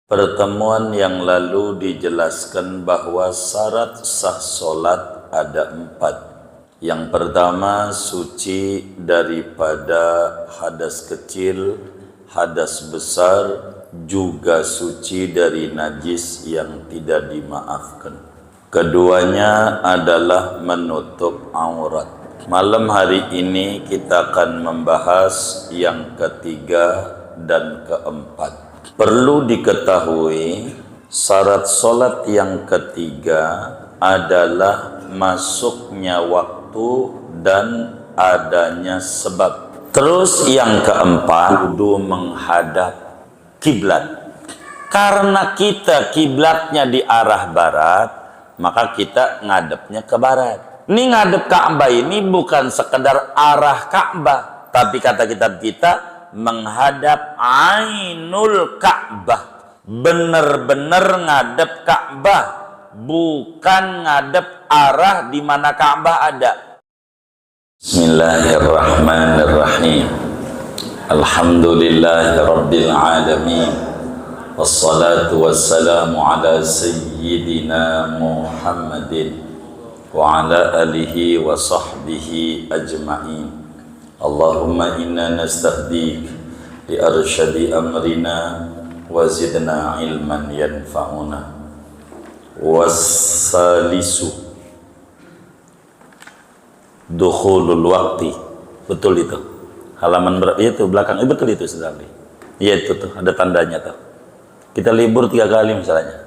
Pertemuan yang lalu dijelaskan bahwa syarat sah solat ada 4. Yang pertama, suci daripada hadas kecil, hadas besar, juga suci dari najis yang tidak dimaafkan. Keduanya adalah menutup aurat. Malam hari ini kita akan membahas yang ketiga dan keempat. Perlu diketahui, syarat solat yang ketiga adalah masuknya waktu dan adanya sebab. Terus yang keempat, kudu menghadap kiblat. Karena kita kiblatnya di arah barat, maka kita ngadepnya ke barat. Ini ngadep Ka'bah ini bukan sekedar arah Ka'bah, tapi kata kitab kita menghadap Ainul Ka'bah, bener-bener ngadep Ka'bah, bukan ngadep arah di mana Ka'bah ada. Bismillahirrahmanirrahim. Alhamdulillahirabbil alamin. Wassalatu wassalamu ala sayyidina Muhammadin wa ala alihi wa sahbihi ajma'in. Allahumma inna nastahdik li arsyadi amrina wa zidna ilman yanfa'una. Wassalisu dukhulul waqti. Betul itu halaman berapa itu belakang? Betul itu sedang. Iya itu tuh ada tandanya tuh. Kita libur 3 kali misalnya.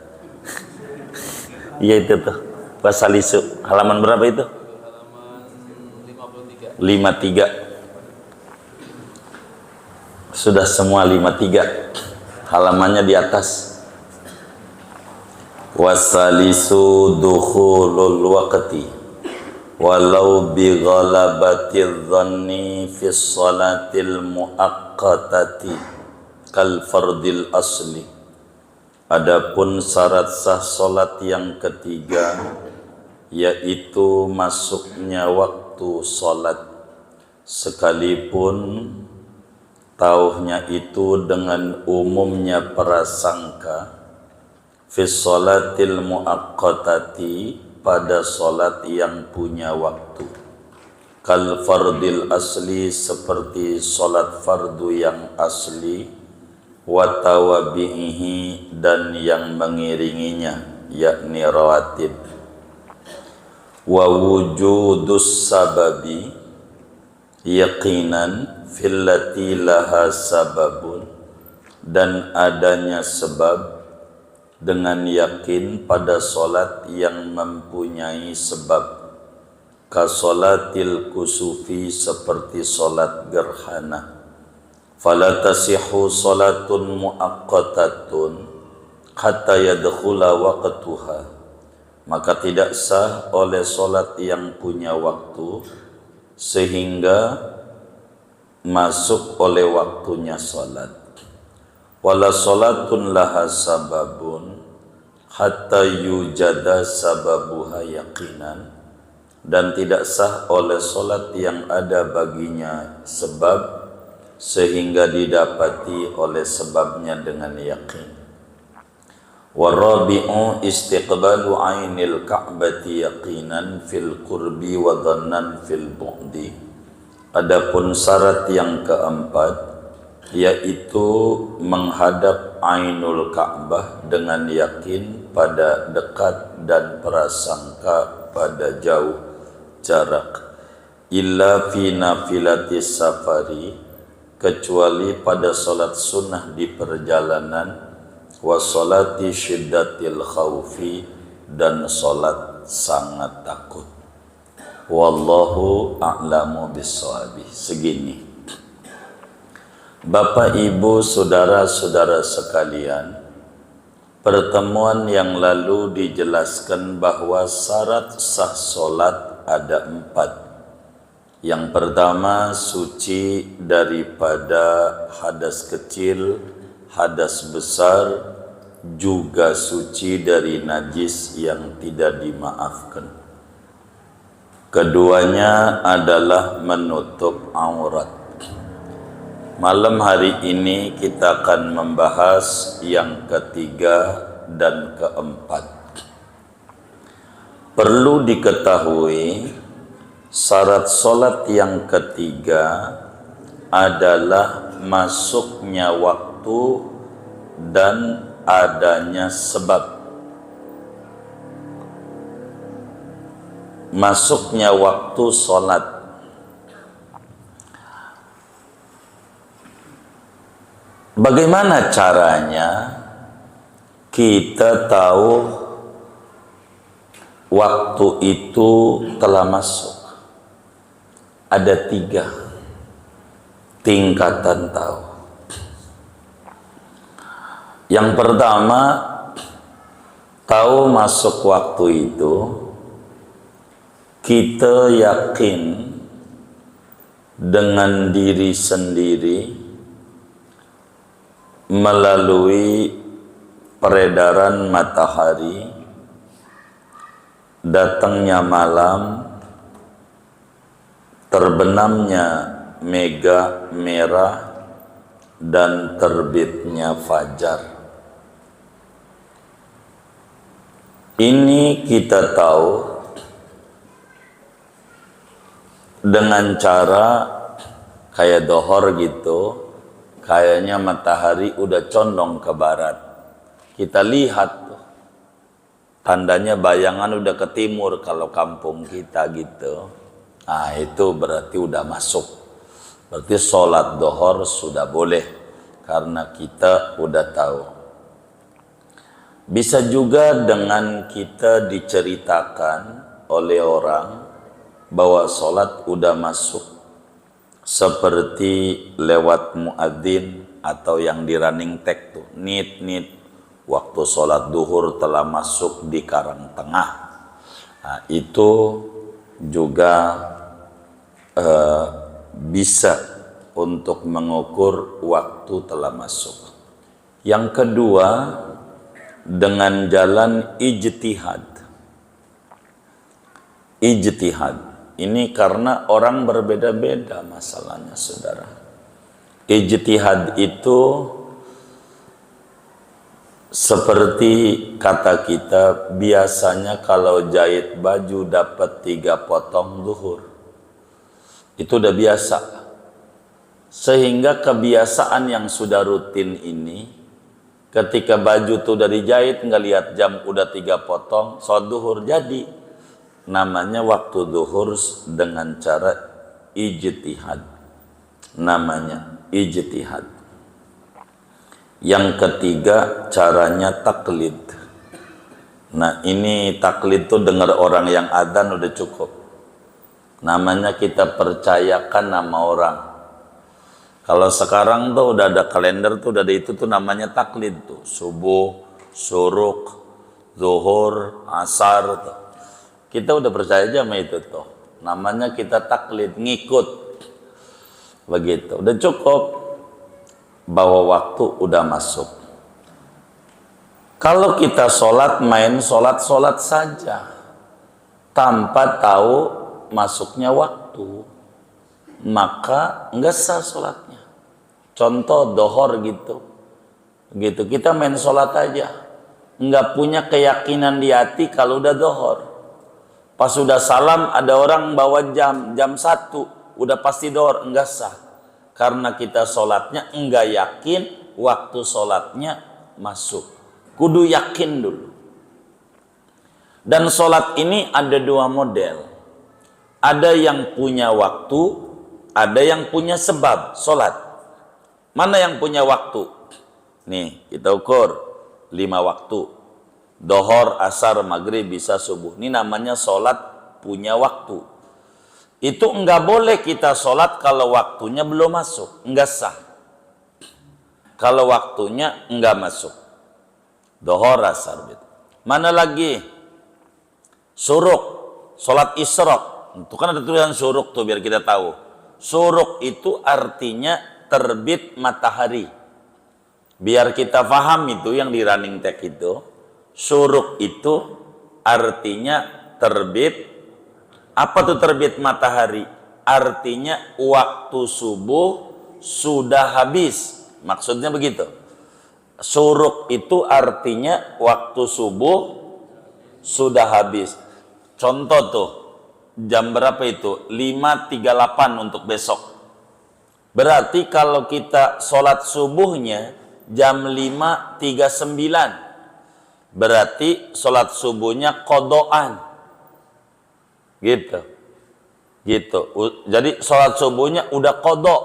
Iya itu tuh wassalisu halaman berapa itu? Halaman 53. Sudah semua 53 halamannya di atas. Wasalisu dukhulul waqti walau bi ghalabatil dhanni fi sholatil muaqqatati kal fardil asli. Adapun syarat sah salat yang ketiga yaitu masuknya waktu salat sekalipun tauhnya itu dengan umumnya prasangka fi sholatil muaqqatati pada solat yang punya waktu, kal fardil asli seperti solat fardu yang asli, wa tawabi'ihi dan yang mengiringinya yakni rawatib, wa wujudus sababi yaqinan fillati laha sababun dan adanya sebab dengan yakin pada solat yang mempunyai sebab, ka solatil kusufi seperti solat gerhana. Fala tasihu solatun muaqqatatun hatta yadkhula waqtuha, maka tidak sah oleh solat yang punya waktu sehingga masuk oleh waktunya solat. Wala solatun laha sababun hatta yujada sababuha yaqinan, dan tidak sah oleh solat yang ada baginya sebab sehingga didapati oleh sebabnya dengan yakin. Warabi'u istiqbalu ainil ka'bati yaqinan fil qurbi wa dhannan fil bu'di. Adapun syarat yang keempat yaitu menghadap Ainul Ka'bah dengan yakin pada dekat dan prasangka pada jauh jarak. Illa fi nafilatis safari, kecuali pada solat sunnah di perjalanan, wa solati syiddatil khawfi dan solat sangat takut. Wallahu a'lamu bisshawabi. Segini. Bapak, Ibu, saudara-saudara sekalian, pertemuan yang lalu dijelaskan bahwa syarat sah solat ada 4. Yang pertama, suci daripada hadas kecil, hadas besar, juga suci dari najis yang tidak dimaafkan. Keduanya adalah menutup aurat. Malam hari ini kita akan membahas yang ketiga dan keempat. Perlu diketahui, syarat solat yang ketiga adalah masuknya waktu dan adanya sebab. Masuknya waktu solat. Bagaimana caranya kita tahu waktu itu telah masuk? Ada 3 tingkatan tahu. Yang pertama, tahu masuk waktu itu kita yakin dengan diri sendiri melalui peredaran matahari, datangnya malam, terbenamnya mega merah, dan terbitnya fajar. Ini kita tahu dengan cara kayak dohor gitu. Kayaknya matahari udah condong ke barat. Kita lihat tuh, tandanya bayangan udah ke timur kalau kampung kita gitu. Nah itu berarti udah masuk. Berarti sholat dohor sudah boleh, karena kita udah tahu. Bisa juga dengan kita diceritakan oleh orang bahwa sholat udah masuk, seperti lewat muadzin atau yang di running tag tuh, nit waktu sholat duhur telah masuk di Karangtengah. Nah, itu juga bisa untuk mengukur waktu telah masuk. Yang kedua, dengan jalan ijtihad. Ini karena orang berbeda-beda masalahnya, saudara. Ijtihad itu seperti kata kita, biasanya kalau jahit baju dapat 3 potong zuhur. Itu udah biasa. Sehingga kebiasaan yang sudah rutin ini, ketika baju tuh udah dijahit, nggak lihat jam udah 3 potong, sholat duhur jadi. Namanya waktu duhur dengan cara ijtihad. Namanya ijtihad. Yang ketiga, caranya taklid. Nah ini taklid tuh dengar orang yang adzan udah cukup. Namanya kita percayakan nama orang. Kalau sekarang tuh udah ada kalender tuh, udah ada itu tuh namanya taklid tuh. Subuh, syuruk, zuhur, asar tuh. Kita udah percaya aja sama itu tuh. Namanya kita taklid, ngikut. Begitu, udah cukup bahwa waktu udah masuk. Kalau kita sholat, main sholat saja tanpa tahu masuknya waktu, maka nggak sah sholatnya. Contoh dohor gitu, kita main sholat aja, nggak punya keyakinan di hati kalau udah dohor. Pas sudah salam ada orang bawa jam 1, udah pasti dohor, enggak sah. Karena kita sholatnya enggak yakin waktu sholatnya masuk. Kudu yakin dulu. Dan sholat ini ada 2 model. Ada yang punya waktu, ada yang punya sebab sholat. Mana yang punya waktu? Nih kita ukur 5 waktu. Dohor, asar, maghrib, bisa subuh. Ini namanya sholat punya waktu. Itu enggak boleh kita sholat kalau waktunya belum masuk. Enggak sah. Kalau waktunya enggak masuk. Dohor, asar. Gitu. Mana lagi? Suruk. Sholat isyraq. Itu kan ada tulisan suruk tuh biar kita tahu. Suruk itu artinya terbit matahari. Biar kita paham itu yang di running tag itu. Syuruk itu artinya terbit. Apa tuh terbit matahari? Artinya waktu subuh sudah habis. Maksudnya begitu. Suruk itu artinya waktu subuh sudah habis. Contoh tuh, jam berapa itu? 5.38 untuk besok. Berarti kalau kita sholat subuhnya jam 5.39, berarti sholat subuhnya kodoan. Gitu. Gitu. Jadi sholat subuhnya udah kodok.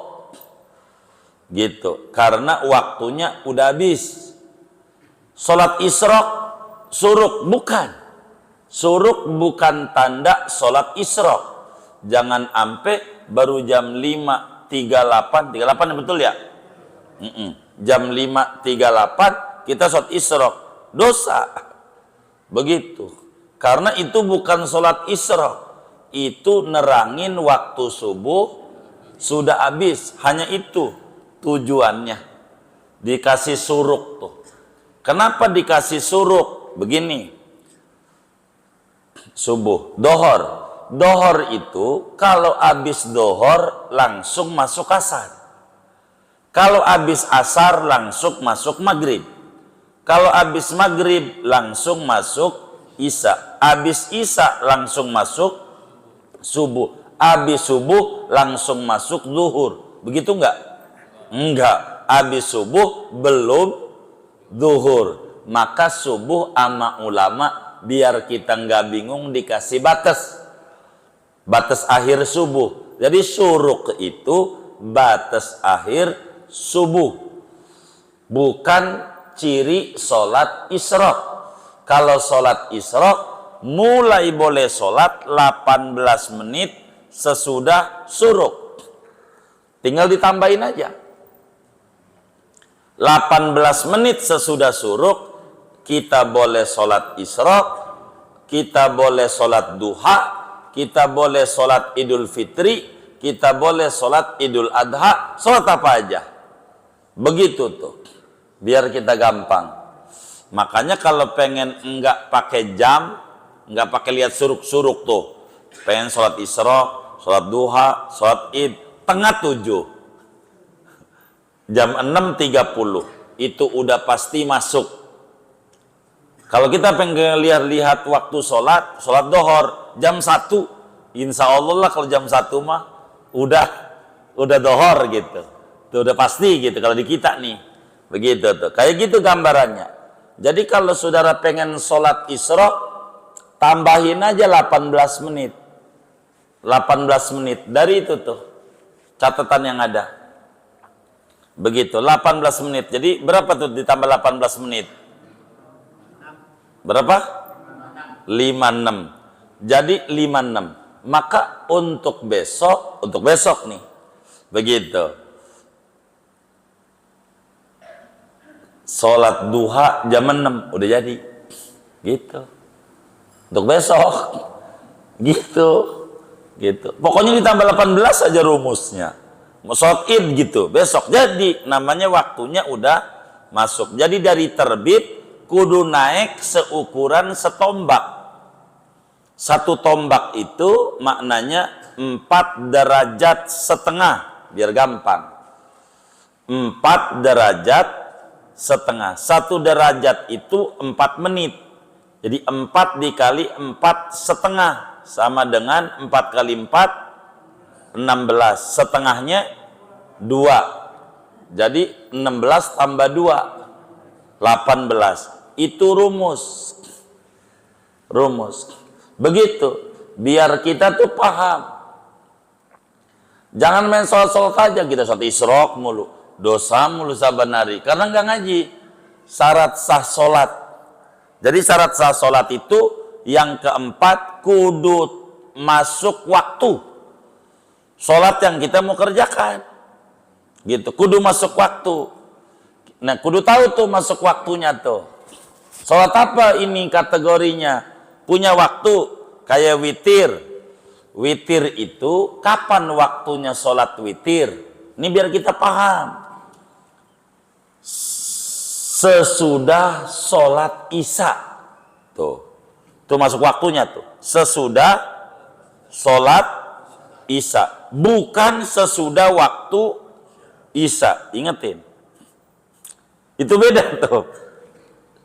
Gitu. Karena waktunya udah habis. Sholat isyraq, suruk bukan. Suruk bukan tanda sholat isyraq. Jangan sampai baru jam 5.38 yang betul ya? Jam 5.38 kita sholat isyraq. Dosa. Begitu. Karena itu bukan sholat isyraq. Itu nerangin waktu subuh sudah habis. Hanya itu tujuannya. Dikasih suruk tuh. Kenapa dikasih suruk? Begini. Subuh, dohor. Dohor itu kalau habis dohor langsung masuk asar. Kalau habis asar langsung masuk maghrib. Kalau habis maghrib langsung masuk isya. Habis isya langsung masuk subuh. Habis subuh langsung masuk zuhur. Begitu enggak? Enggak. Habis subuh belum zuhur. Maka subuh ama ulama biar kita nggak bingung dikasih batas akhir subuh. Jadi suruk itu batas akhir subuh, bukan ciri sholat isyraq. Kalau sholat isyraq mulai boleh sholat 18 menit sesudah suruk, tinggal ditambahin aja 18 menit sesudah suruk. Kita boleh sholat isyraq, kita boleh sholat duha, kita boleh sholat idul fitri, kita boleh sholat idul adha, sholat apa aja. Begitu tuh, biar kita gampang. Makanya kalau pengen enggak pakai jam, enggak pakai lihat suruk-suruk tuh, pengen sholat isyraq, sholat duha, sholat id, tengah 7, jam 6.30, itu udah pasti masuk. Kalau kita pengen lihat waktu sholat dohor jam 1, insya Allah lah kalau jam 1 mah udah dohor gitu. Itu udah pasti gitu kalau di kita nih. Begitu tuh. Kayak gitu gambarannya. Jadi kalau saudara pengen sholat isyraq, tambahin aja 18 menit. 18 menit dari itu tuh catatan yang ada. Begitu 18 menit. Jadi berapa tuh ditambah 18 menit? Berapa? 56. Jadi 56. Maka untuk besok nih. Begitu. Sholat duha jam 6 udah jadi. Gitu. Untuk besok. Gitu. Gitu. Pokoknya ditambah 18 aja rumusnya. Mau sholat id gitu. Besok jadi namanya waktunya udah masuk. Jadi dari terbit kudu naik seukuran setombak. Satu tombak itu maknanya 4 derajat setengah. Biar gampang. 4 derajat setengah. 1 derajat itu 4 menit. Jadi 4 dikali 4 setengah. Sama dengan 4 kali 4, 16. Setengahnya 2. Jadi 16 tambah 2, 18. Itu rumus. Begitu. Biar kita tuh paham. Jangan main sholat-sholat aja. Kita sholat isyraq mulu. Dosa mulu saban hari. Karena nggak ngaji. Syarat sah sholat. Jadi syarat sah sholat itu yang keempat, kudu masuk waktu. Sholat yang kita mau kerjakan. Gitu. Kudu masuk waktu. Nah, kudu tahu tuh masuk waktunya tuh. Sholat apa ini kategorinya? Punya waktu kayak witir. Witir itu kapan waktunya sholat witir? Ini biar kita paham. Sesudah sholat isya. Tuh. Itu masuk waktunya tuh. Sesudah sholat isya. Bukan sesudah waktu Isya, ingetin. Itu beda tuh.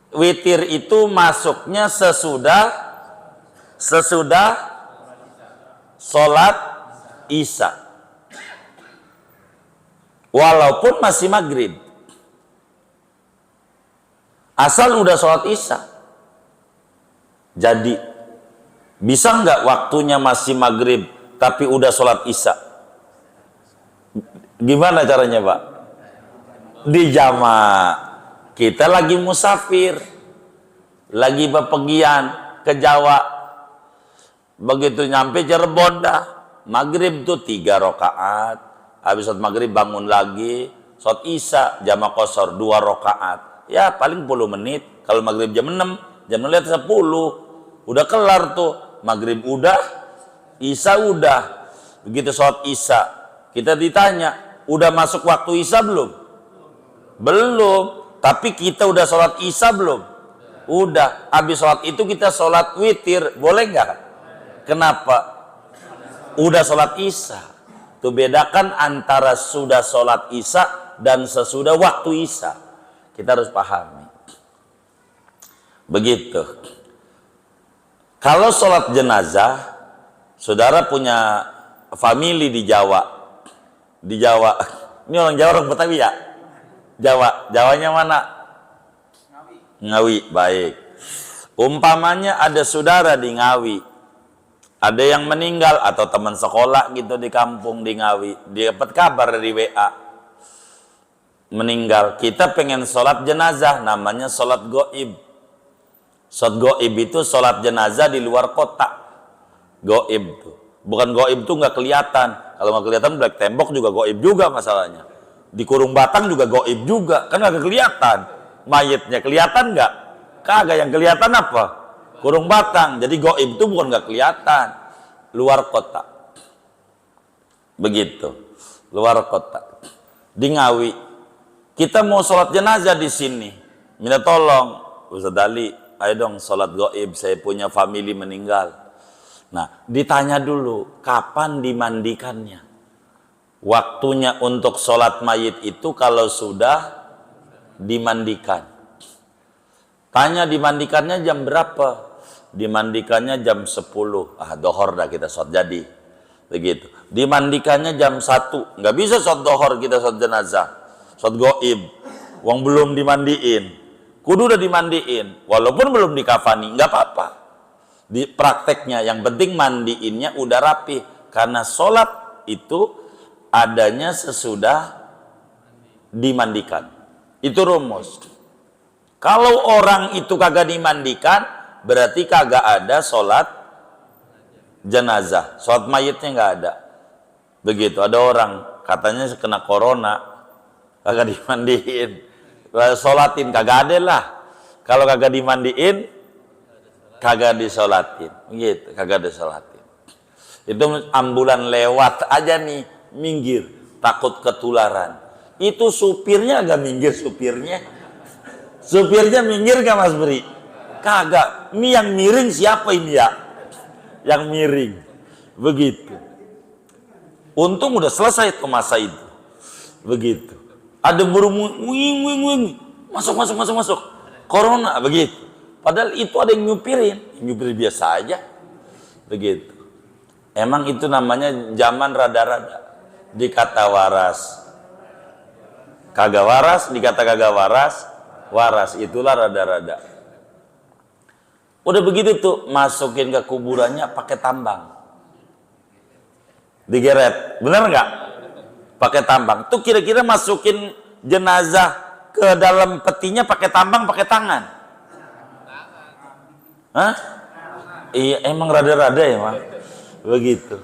Witir itu masuknya sesudah sholat Isya. Walaupun masih maghrib. Asal udah sholat Isya. Jadi, bisa nggak waktunya masih maghrib, tapi udah sholat Isya? Gimana caranya, Pak? Di jamak. Kita lagi musafir, lagi bepergian ke Jawa. Begitu nyampe Cirebon dah, maghrib tuh 3 rakaat. Habis sholat maghrib bangun lagi, sholat Isya jamak qashar 2 rakaat. Ya paling 10 menit. Kalau maghrib jam 6, jam 6 lihat 10. Udah kelar tuh, maghrib udah, Isya udah. Begitu sholat Isya, kita ditanya, udah masuk waktu Isya belum? Belum. Tapi kita udah sholat Isya belum? Udah. Habis sholat itu kita sholat witir, boleh nggak? Kenapa? Udah sholat Isya. Tuh bedakan antara sudah sholat Isya dan sesudah waktu Isya. Kita harus pahami. Begitu. Kalau sholat jenazah, saudara punya famili di Jawa. Di Jawa. Ini orang Jawa, orang Betawi ya? Jawa. Jawanya mana? Ngawi. Baik. Umpamanya ada saudara di Ngawi. Ada yang meninggal atau teman sekolah gitu di kampung di Ngawi. Dia dapat kabar dari WA. Meninggal. Kita pengen sholat jenazah. Namanya sholat goib. Sholat goib itu sholat jenazah di luar kota. Goib tuh. Bukan goib tuh nggak kelihatan. Kalau nggak kelihatan black tembok juga goib juga masalahnya. Di kurung batang juga goib juga, kan nggak kelihatan mayitnya. Kelihatan nggak? Kagak. Yang kelihatan apa? Kurung batang. Jadi goib itu bukan nggak kelihatan, luar kota. Begitu, luar kota. Di Ngawi, kita mau sholat jenazah di sini. Minta tolong, Ustaz Ali, ayo dong sholat goib. Saya punya famili meninggal. Nah, ditanya dulu, kapan dimandikannya? Waktunya untuk sholat mayit itu kalau sudah dimandikan. Tanya dimandikannya jam berapa? Dimandikannya jam 10. Dohor dah kita sholat jadi. Begitu. Dimandikannya jam 1. Nggak bisa sholat dohor kita sholat jenazah. Sholat goib. Wong belum dimandiin. Kudu udah dimandiin. Walaupun belum dikafani, nggak apa-apa. Di prakteknya yang penting mandiinnya udah rapi. Karena sholat itu adanya sesudah dimandikan. Itu rumus. Kalau orang itu kagak dimandikan, berarti kagak ada sholat jenazah. Sholat mayitnya nggak ada. Begitu. Ada orang katanya kena corona, kagak dimandiin. Sholatin kagak ada lah. Kalau kagak dimandiin, kagak disolatin. Gitu. Kagak disolatin. Itu ambulan lewat aja nih, minggir, takut ketularan. Itu supirnya agak minggir, supirnya minggir gak Mas Bri? Kagak. Ini yang miring siapa ini ya? Yang miring. Begitu. Untung udah selesai ke masa itu. Begitu. Ada burung wing. Masuk. Corona, begitu. Padahal itu ada yang nyupir biasa aja. Begitu. Emang itu namanya zaman rada-rada. Dikata waras, kagak waras. Dikata kagak waras, waras. Itulah rada-rada. Udah begitu tuh, masukin ke kuburannya pakai tambang, digeret. Bener nggak? Pakai tambang. Tuh kira-kira masukin jenazah ke dalam petinya pakai tambang, pakai tangan? Hah? Iya, emang rada-rada ya, Mak. Begitu.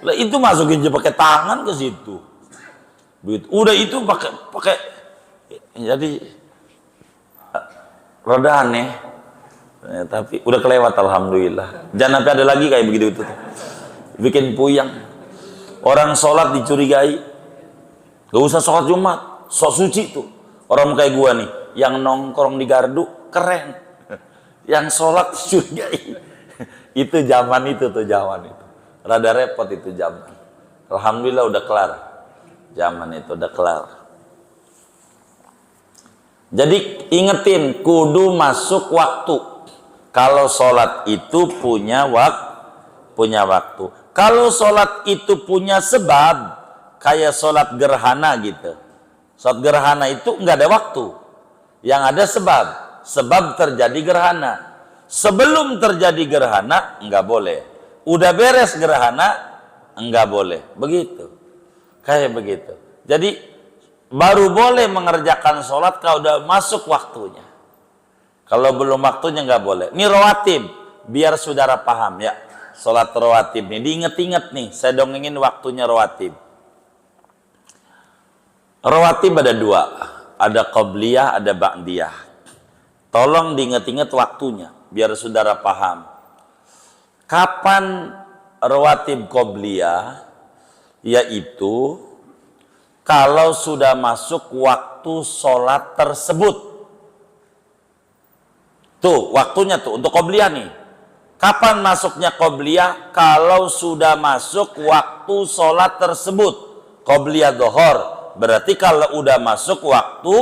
Lah itu masukin aja pakai tangan ke situ. Begitu. Udah itu pakai jadi rada aneh. Ya, tapi udah kelewat alhamdulillah. Jangan sampai ada lagi kayak begitu itu. Bikin puyang. Orang sholat dicurigai. Gak usah sholat Jumat, sok suci tuh. Orang kayak gua nih, yang nongkrong di gardu keren. Yang sholat dicurigai. Itu zaman itu. Rada repot itu zaman. Alhamdulillah udah kelar. Zaman itu udah kelar. Jadi ingetin, kudu masuk waktu. Kalau sholat itu punya waktu. Kalau sholat itu punya sebab, kayak sholat gerhana gitu. Sholat gerhana itu nggak ada waktu. Yang ada sebab. Sebab terjadi gerhana. Sebelum terjadi gerhana, nggak boleh. Udah beres gerhana, nggak boleh. Begitu. Kayak begitu. Jadi, baru boleh mengerjakan sholat kalau udah masuk waktunya. Kalau belum waktunya nggak boleh. Ini rawatib, biar saudara paham ya. Sholat rawatib nih, diinget-inget nih. Saya dongengin waktunya rawatib. Rawatib ada dua, ada qobliyah, ada ba'diyah. Tolong diinget-inget waktunya, biar saudara paham. Kapan rawatib qobliyah? Yaitu kalau sudah masuk waktu sholat tersebut. Tuh, waktunya tuh untuk qobliyah nih. Kapan masuknya qobliyah? Kalau sudah masuk waktu sholat tersebut. Qobliyah dhuhur. Berarti kalau udah masuk waktu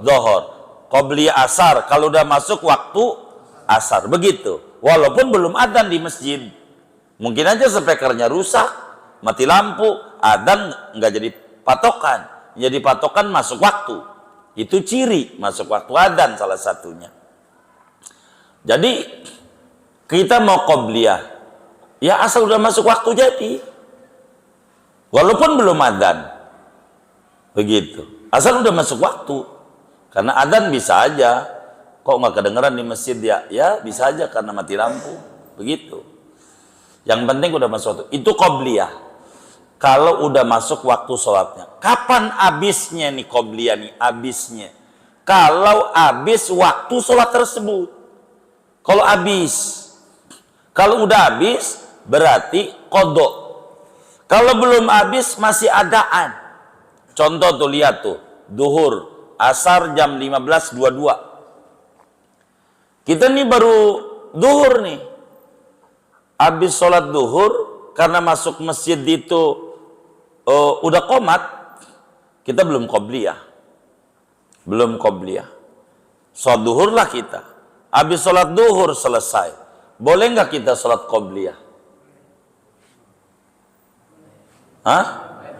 dhuhur. Qobliyah asar. Kalau udah masuk waktu asar. Begitu. Walaupun belum adzan di masjid. Mungkin aja speakernya rusak, mati lampu, adzan nggak jadi patokan. Jadi patokan masuk waktu. Itu ciri masuk waktu adzan salah satunya. Jadi kita mau qobliyah, ya asal udah masuk waktu jadi. Walaupun belum adzan. Begitu. Asal udah masuk waktu. Karena adzan bisa aja. Kok nggak kedengeran di masjid ya? Ya bisa aja karena mati lampu. Begitu. Yang penting udah masuk waktu. Itu qobliyah. Kalau udah masuk waktu sholatnya. Kapan habisnya nih qobliyah nih? Habisnya. Kalau habis waktu sholat tersebut. Kalau habis. Kalau udah habis berarti qadha. Kalau belum habis masih adaan. Contoh tuh lihat tuh. Duhur. Asar jam 15.22. Kita nih baru duhur nih. Habis sholat duhur. Karena masuk masjid itu udah qomat. Kita belum qobliyah. Belum qobliyah. Sholat duhur lah kita. Habis sholat duhur selesai. Boleh nggak kita sholat qobliyah? Hah?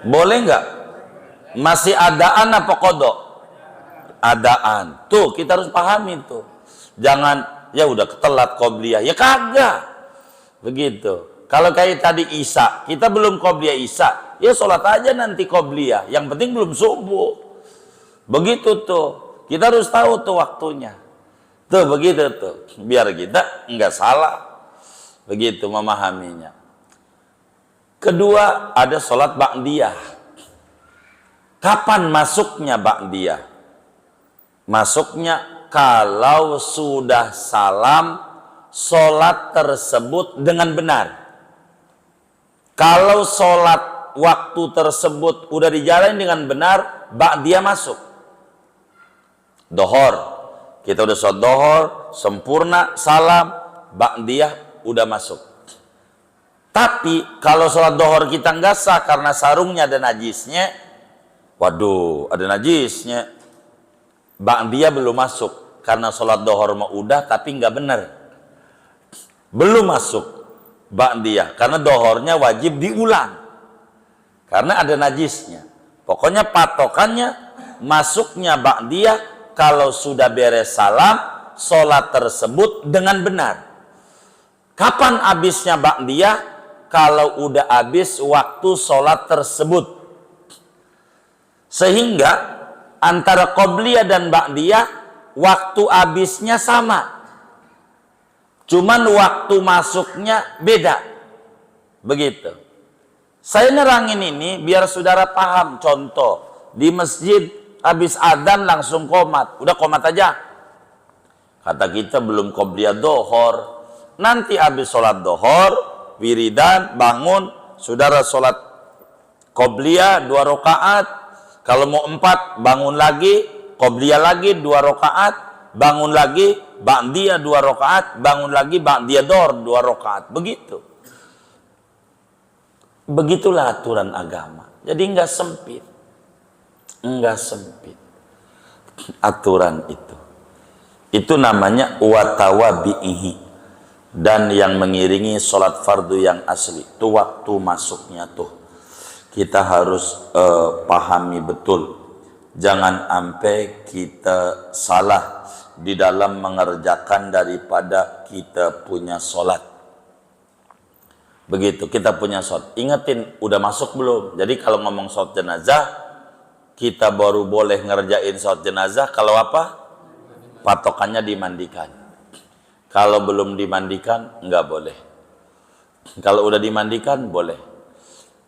Boleh nggak? Masih adaan apa qadha? Adaan. Tuh kita harus pahami tuh. Jangan ya udah ketelat qobliyah. Ya kagak. Begitu. Kalau kayak tadi Isya, kita belum qobliyah Isya, ya sholat aja nanti qobliyah. Yang penting belum subuh. Begitu tuh. Kita harus tahu tuh waktunya. Tuh begitu tuh. Biar kita nggak salah. Begitu memahaminya. Kedua, ada sholat ba'diyah. Kapan masuknya ba'diyah? Masuknya kalau sudah salam sholat tersebut dengan benar. Kalau sholat waktu tersebut udah dijalani dengan benar, ba'diyah masuk. Dohor, kita udah sholat dohor, sempurna, salam, ba'diyah udah masuk. Tapi kalau sholat dohor kita nggak sah karena sarungnya ada najisnya, waduh, ada najisnya, ba'diyah belum masuk karena sholat dohor mah udah tapi nggak benar, belum masuk. Ba'diyah karena dohornya wajib diulang karena ada najisnya. Pokoknya patokannya masuknya ba'diyah kalau sudah beres salam sholat tersebut dengan benar. Kapan habisnya ba'diyah? Kalau udah habis waktu sholat tersebut. Sehingga antara qobliyah dan ba'diyah waktu habisnya sama. Cuman waktu masuknya beda. Begitu. Saya nerangin ini biar saudara paham. Contoh, di masjid habis adzan langsung qomat. Udah qomat aja. Kata kita belum qobliyah dohor. Nanti habis sholat dohor, wiridan, bangun, saudara sholat qobliyah 2 rakaat. Kalau mau 4, bangun lagi, qobliyah lagi 2 rakaat, bangun lagi, ba'diyah 2 rakaat, bangun lagi ba'diyah dohor 2 rakaat. Begitu. Begitulah aturan agama. Jadi enggak sempit. Enggak sempit. aturan itu. Itu namanya watawabihi. Dan yang mengiringi sholat fardu yang asli itu waktu masuknya tuh kita harus pahami betul. Jangan sampai kita salah di dalam mengerjakan daripada kita punya sholat. Begitu, kita punya sholat. Ingetin, udah masuk belum? Jadi kalau ngomong sholat jenazah, kita baru boleh ngerjain sholat jenazah kalau apa? Patokannya dimandikan. Kalau belum dimandikan, enggak boleh. Kalau udah dimandikan, boleh.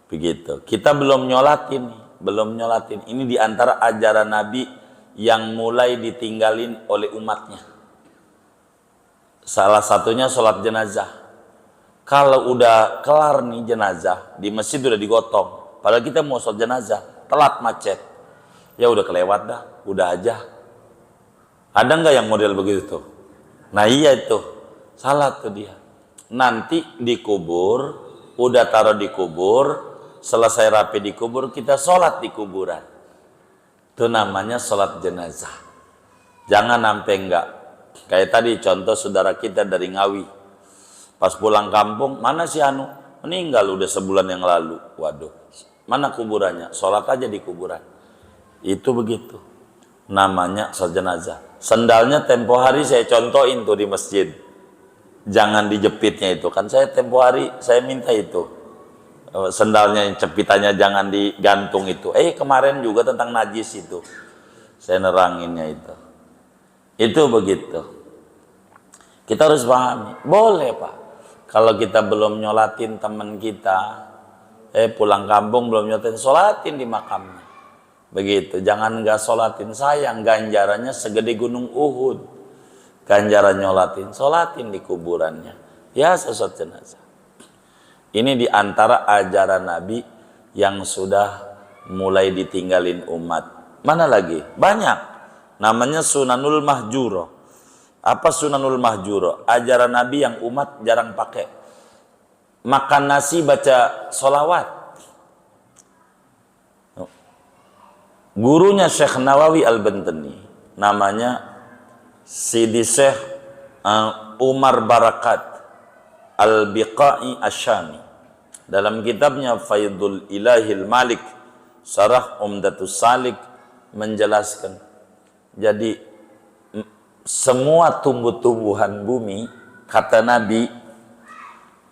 Begitu. Kita belum nyolatin. Ini diantara ajaran Nabi yang mulai ditinggalin oleh umatnya. Salah satunya sholat jenazah. Kalau udah kelar nih jenazah, di masjid udah digotong. Padahal kita mau sholat jenazah, telat macet. Ya udah kelewat dah, udah aja. Ada nggak yang model begitu tuh? Nah iya itu, salah tuh dia. Nanti dikubur, udah taruh di kubur, selesai rapi di kubur, kita sholat di kuburan. Itu namanya sholat jenazah. Jangan sampai enggak. Kayak tadi contoh saudara kita dari Ngawi. Pas pulang kampung, mana si Anu? Meninggal udah sebulan yang lalu. Waduh, mana kuburannya? Sholat aja di kuburan. Itu begitu. Namanya sholat jenazah. Sendalnya tempo hari saya contohin tuh di masjid. Jangan dijepitnya itu. Kan saya tempo hari saya minta itu. Sendalnya cepitannya jangan digantung itu. Kemarin juga tentang najis itu. Saya neranginnya itu. Itu begitu. Kita harus pahami. Boleh Pak. Kalau kita belum nyolatin teman kita. Pulang kampung belum nyolatin. Sholatin di makamnya. Begitu, jangan nggak sholatin, sayang ganjarannya segede gunung Uhud. Ganjaran nyolatin, sholatin di kuburannya. Ya, sholat jenazah. Ini diantara ajaran Nabi yang sudah mulai ditinggalin umat. Mana lagi? Banyak. Namanya Sunanul Mahjuro. Apa Sunanul Mahjuro? Ajaran Nabi yang umat jarang pakai. Makan nasi baca sholawat. Gurunya Syekh Nawawi Al-Bantani, namanya Sidi Syekh Umar Barakat Al-Biqai Asyami. Dalam kitabnya Faidul Ilahil Malik, Syarah Umdatus Salik, menjelaskan. Jadi semua tumbuh-tumbuhan bumi, kata Nabi,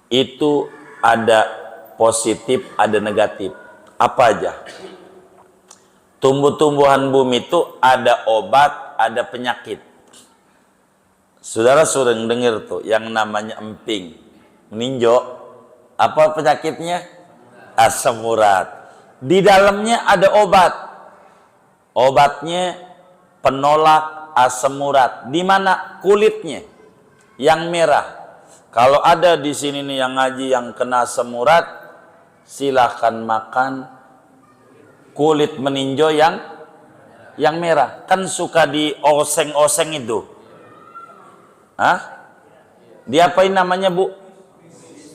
itu ada positif, ada negatif. Apa aja? Tumbuh-tumbuhan bumi itu ada obat, ada penyakit. Saudara sering dengar tuh yang namanya emping, meninjo. Apa penyakitnya? Asam urat. Di dalamnya ada obat. Obatnya penolak asam urat. Di mana? Kulitnya yang merah. Kalau ada di sini nih yang ngaji yang kena asam urat, silahkan makan kulit meninjo yang merah. Kan suka dioseng-oseng itu. Diapain namanya Bu?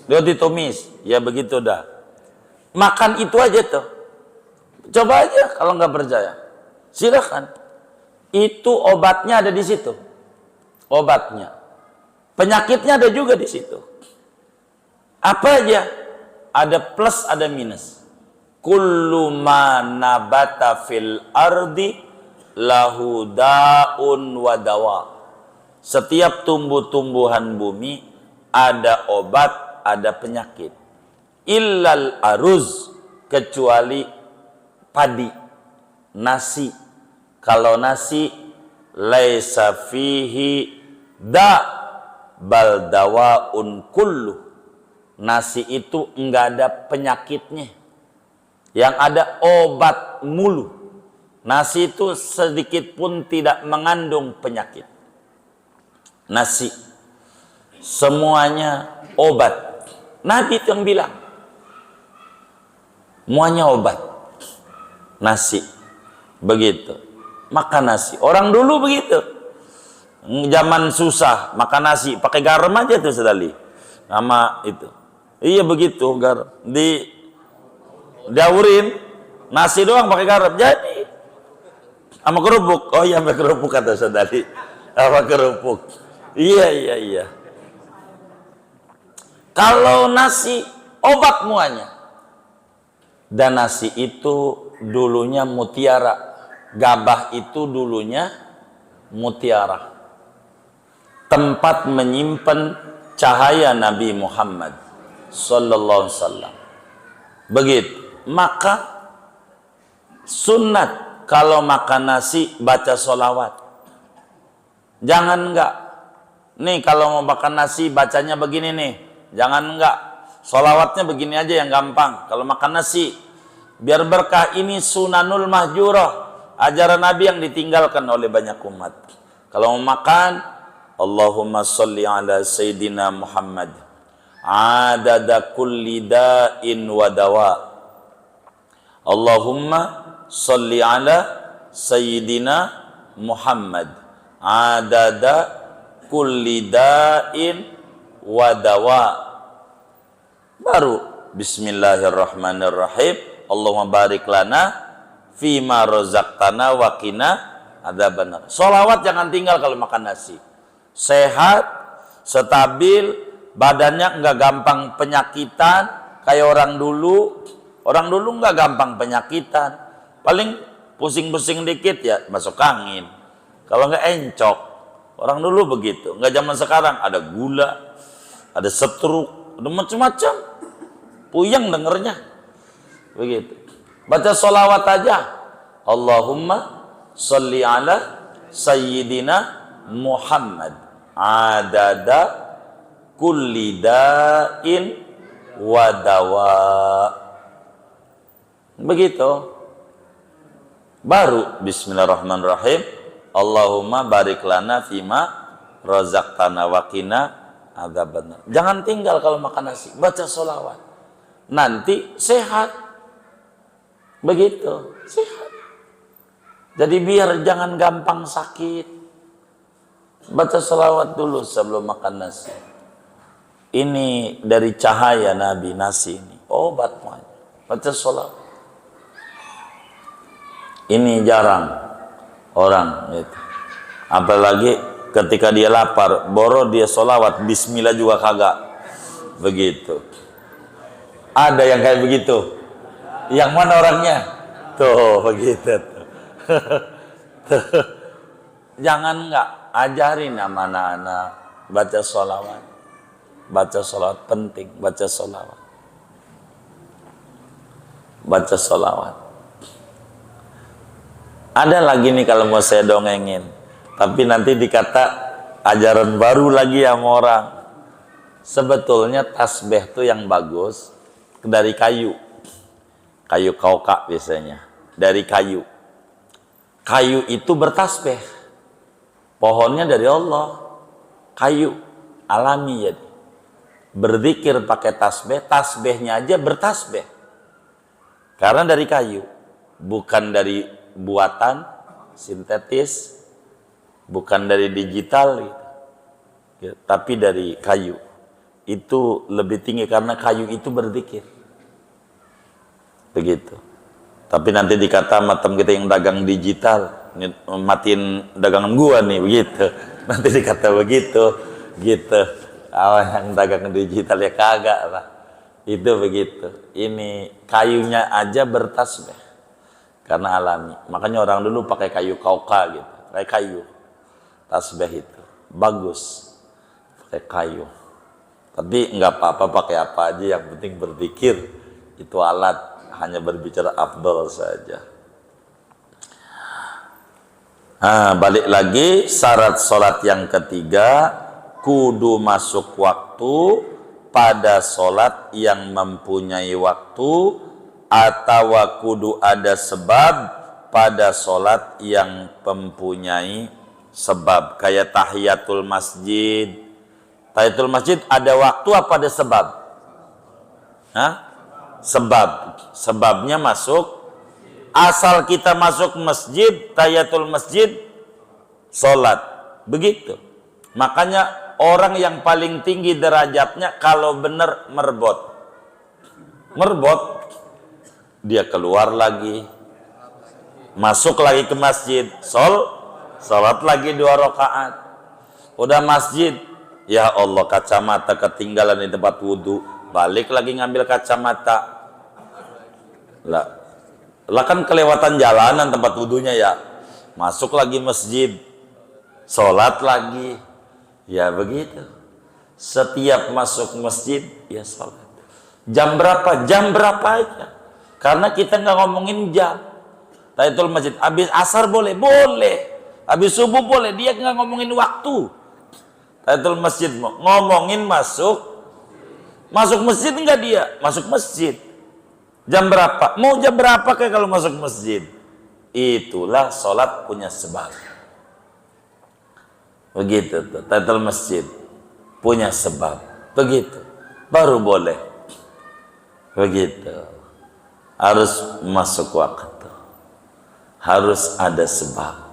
Dia ditumis. Ya begitu dah. Makan itu aja tuh. Coba aja kalau nggak percaya. Silakan. Itu obatnya ada di situ. Obatnya. Penyakitnya ada juga di situ. Apa aja? Ada plus, ada minus. Kullu ma nabata fil ardi lahu da'un wa dawa. Setiap tumbuh-tumbuhan bumi ada obat, ada penyakit. Illal aruz, kecuali padi, nasi. Kalau nasi laisa fihi da bal dawaun kullu. Nasi itu enggak ada penyakitnya. Yang ada obat mulu. Nasi itu sedikit pun tidak mengandung penyakit. Nasi semuanya obat. Nabi itu yang bilang. Semuanya obat. Nasi. Begitu. Makan nasi. Orang dulu begitu. Zaman susah makan nasi pakai garam aja tuh sedali. Nama itu. Iya begitu garam. Diaurin nasi doang pakai garam. Jadi Sama kerupuk. Oh iya, sama kerupuk kata saudari. Sama kerupuk. Iya, iya, iya. Kalau nasi, obat muanya. Dan nasi itu dulunya mutiara. Gabah itu dulunya mutiara. Tempat menyimpan cahaya Nabi Muhammad sallallahu alaihi wasallam. Begitu. Maka sunat kalau makan nasi baca sholawat. Jangan enggak. Nih kalau mau makan nasi bacanya begini nih. Jangan enggak. Sholawatnya begini aja yang gampang. Kalau makan nasi biar berkah, ini sunanul mahjurah. Ajaran Nabi yang ditinggalkan oleh banyak umat. Kalau mau makan, Allahumma sholli ala Sayyidina Muhammad adada kulli da'in wa dawa. Allahumma sholli ala Sayyidina Muhammad adada kulli da'in wa dawa. Baru bismillahirrahmanirrahim. Allahumma barik lana fima rozaqtana wa qina adzabannar. Sholawat jangan tinggal kalau makan nasi. Sehat, stabil, badannya enggak gampang penyakitan kayak orang dulu. Orang dulu enggak gampang penyakitan. Paling pusing-pusing dikit ya masuk angin. Kalau enggak encok. Orang dulu begitu. Enggak zaman sekarang ada gula, ada stroke, ada macam-macam. Puyeng dengernya. Begitu. Baca sholawat aja. Allahumma sholli ala Sayyidina Muhammad adada kulli da'in wa dawa. Begitu. Baru bismillahirrahmanirrahim. Allahumma barik lana fima razaqtana wa qina adzabannar. Jangan tinggal kalau makan nasi, baca sholawat. Nanti sehat. Begitu, sehat. Jadi biar jangan gampang sakit. Baca sholawat dulu sebelum makan nasi. Ini dari cahaya Nabi, nasi ini. Obat muanya. Baca sholawat. Ini jarang orang gitu. Apalagi ketika dia lapar, boro dia sholawat, bismillah juga kagak. Begitu. Ada yang kayak begitu. Yang mana orangnya? Tuh, begitu. Tuh. Jangan enggak ajarin sama anak-anak baca sholawat. Baca sholawat penting, baca sholawat. Baca sholawat. Ada lagi nih kalau mau saya dongengin. Tapi nanti dikata ajaran baru lagi sama orang. Sebetulnya tasbih itu yang bagus dari kayu. Kayu kauka biasanya. Dari kayu. Kayu itu bertasbih. Pohonnya dari Allah. Kayu. Alami jadi. Berzikir pakai tasbih. Tasbihnya aja bertasbih. Karena dari kayu. Bukan dari buatan sintetis. Bukan dari digital gitu. Tapi dari kayu. Itu lebih tinggi karena kayu itu berzikir. Begitu. Tapi nanti dikata matem kita yang dagang digital, ini matiin dagangan gua nih, begitu. Nanti dikata begitu, gitu. Yang dagang digital ya kagak lah. Itu begitu. Ini kayunya aja bertasbih. Karena alami. Makanya orang dulu pakai kayu kauka gitu. Kayak kayu. Tasbih itu. Bagus. Pakai kayu. Tapi nggak apa-apa pakai apa aja, yang penting berzikir. Itu alat. Hanya berbicara afdal saja. Balik lagi, syarat sholat yang ketiga, kudu masuk waktu pada sholat yang mempunyai waktu, atau kudu ada sebab pada sholat yang mempunyai sebab. Kayak tahiyatul masjid. Tahiyatul masjid ada waktu apa ada sebab? Sebab. Sebabnya masuk. Asal kita masuk masjid, tahiyatul masjid, sholat. Begitu. Makanya orang yang paling tinggi derajatnya kalau benar merbot. Merbot. Dia keluar lagi. masuk lagi ke masjid, sholat lagi 2 rakaat. Udah masjid, ya Allah kacamata ketinggalan di tempat wudhu, balik lagi ngambil kacamata. Lah kan kelewatan jalanan tempat wudhunya ya, masuk lagi masjid, sholat lagi, ya begitu. Setiap masuk masjid, ya sholat. Jam berapa? Jam berapa aja. Karena kita nggak ngomongin jam. Tahiyatul masjid, habis asar boleh? Boleh. Habis subuh boleh, dia nggak ngomongin waktu. Tahiyatul masjid ngomongin masuk masjid enggak dia? Masuk masjid. Jam berapa? Mau jam berapa kayak kalau masuk masjid? Itulah sholat punya sebab. Begitu tuh, tahiyatul masjid punya sebab. Begitu. Baru boleh. Begitu. Harus masuk waktu. Harus ada sebab.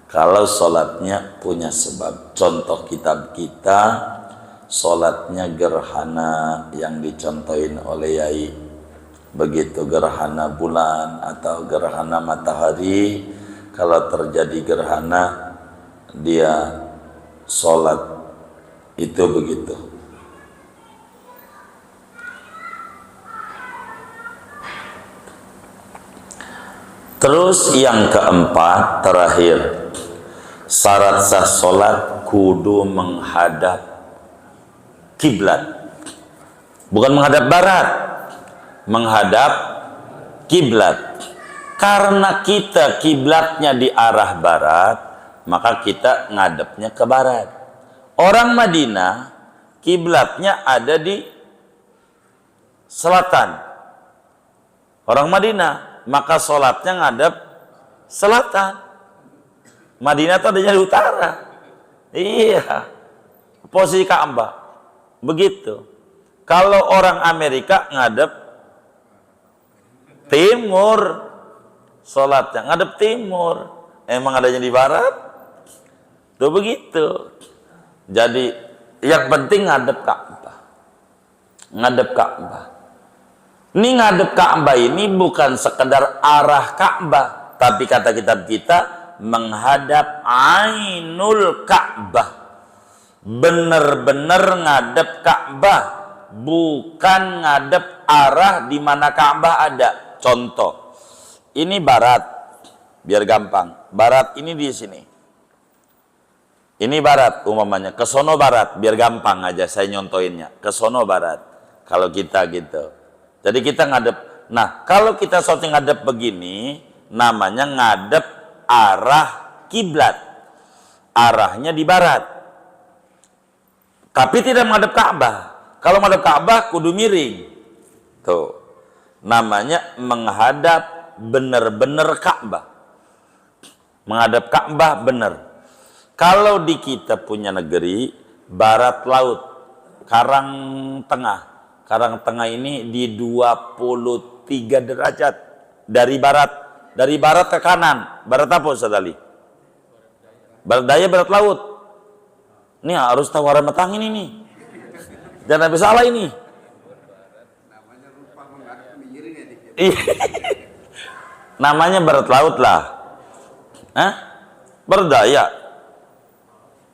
Kalau sholatnya punya sebab. Contoh kitab kita, sholatnya gerhana yang dicontohin oleh Yai. Begitu gerhana bulan atau gerhana matahari. Kalau terjadi gerhana, dia sholat itu begitu. Terus yang keempat, terakhir, syarat sah sholat kudu menghadap kiblat, bukan menghadap barat, menghadap kiblat. Karena kita kiblatnya di arah barat, maka kita ngadepnya ke barat. Orang Madinah kiblatnya ada di selatan. Orang Madinah, maka sholatnya ngadep selatan. Madinah itu adanya di utara. Iya, posisi Ka'bah begitu. Kalau orang Amerika ngadep timur, sholatnya ngadep timur. Emang adanya di barat? Tuh begitu. Jadi yang penting ngadep Ka'bah. Ngadep Ka'bah. Ini ngadep Ka'bah ini bukan sekedar arah Ka'bah, tapi kata kitab kita menghadap ainul Ka'bah. Bener-bener ngadep Ka'bah, bukan ngadep arah di mana Ka'bah ada. Contoh, ini barat, biar gampang. Barat ini di sini. Ini barat umpamanya, ke sono barat, biar gampang aja saya nyontoinnya. Ke sono barat. Kalau kita gitu. Jadi kita ngadep. Nah, kalau kita shooting ngadep begini, namanya ngadep arah kiblat. Arahnya di barat. Tapi tidak menghadap Ka'bah. Kalau menghadap Ka'bah kudu miring. Tuh. Namanya menghadap bener-bener Ka'bah. Menghadap Ka'bah bener. Kalau di kita punya negeri, barat laut, Karang Tengah. Karang Tengah ini di 23 derajat dari barat. Dari barat ke kanan. Barat apa Ustaz Ali? Barat daya, barat laut. Ini harus tahu arah matang ini nih. Jangan sampai salah ini. Namanya barat laut lah. Hah? Barat daya.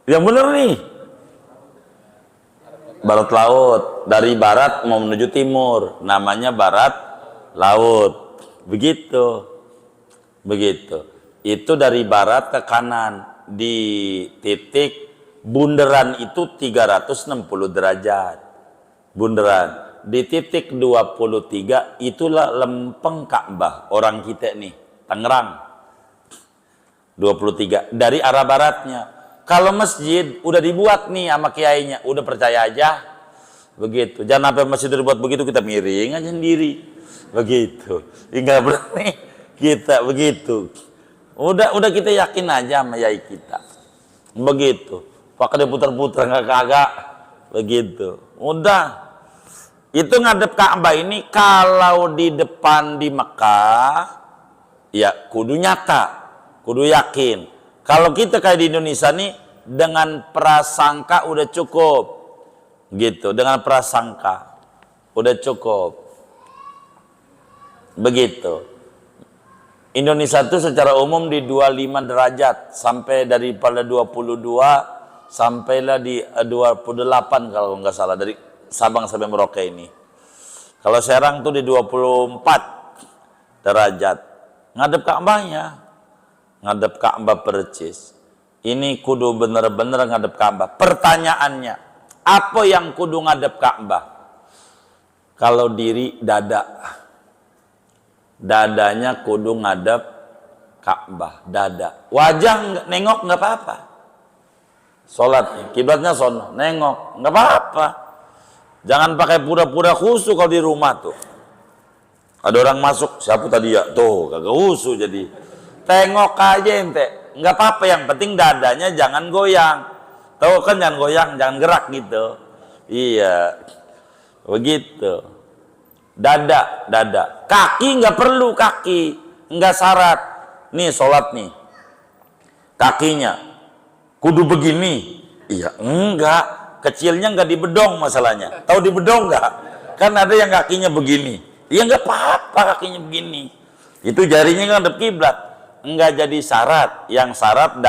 Yang benar nih. Barat laut, dari barat mau menuju timur, namanya barat laut. Begitu. Begitu. Itu dari barat ke kanan, di titik bunderan itu 360 derajat. Bunderan. Di titik 23 itulah lempeng Ka'bah orang kita nih, Tangerang. 23 dari arah baratnya. Kalau masjid udah dibuat nih sama kiainya, udah percaya aja. Begitu. Jangan sampai masjid dibuat begitu kita miring aja sendiri. Begitu. Enggak berani kita begitu. Udah kita yakin aja sama yai kita. Begitu. Pakai putar-putar enggak kagak. Begitu. Udah. Itu ngadep Ka'bah ini kalau di depan di Mekah ya kudu nyata, kudu yakin. Kalau kita kayak di Indonesia nih dengan prasangka udah cukup. Gitu, dengan prasangka udah cukup. Begitu. Indonesia itu secara umum di 25 derajat sampai daripada 22 sampailah di 28 kalau nggak salah, dari Sabang sampai Merauke ini. Kalau Serang tuh di 24 derajat. Ngadep Ka'bahnya, ngadep Ka'bah percis. Ini kudu bener-bener ngadep Ka'bah. Pertanyaannya, apa yang kudu ngadep Ka'bah? Kalau diri dada, dadanya kudu ngadep Ka'bah, dada. Wajah nengok nggak apa-apa. Sholat kiblatnya sono, nengok nggak apa-apa. Jangan pakai pura-pura khusyuk kalau di rumah tuh. Ada orang masuk, siapa tadi ya? Tuh, kagak khusyuk jadi. Tengok aja ente, nggak apa-apa. Yang penting dadanya jangan goyang. Tahu kan, jangan goyang, jangan gerak gitu. Iya, begitu. Dada. Kaki nggak perlu, kaki nggak syarat. Nih sholat nih, kakinya kudu begini. Iya, enggak. Kecilnya nggak dibedong masalahnya. Tahu dibedong nggak? Kan ada yang kakinya begini. Iya nggak apa-apa kakinya begini. Itu jarinya ngadep kiblat. Nggak jadi syarat. Yang syarat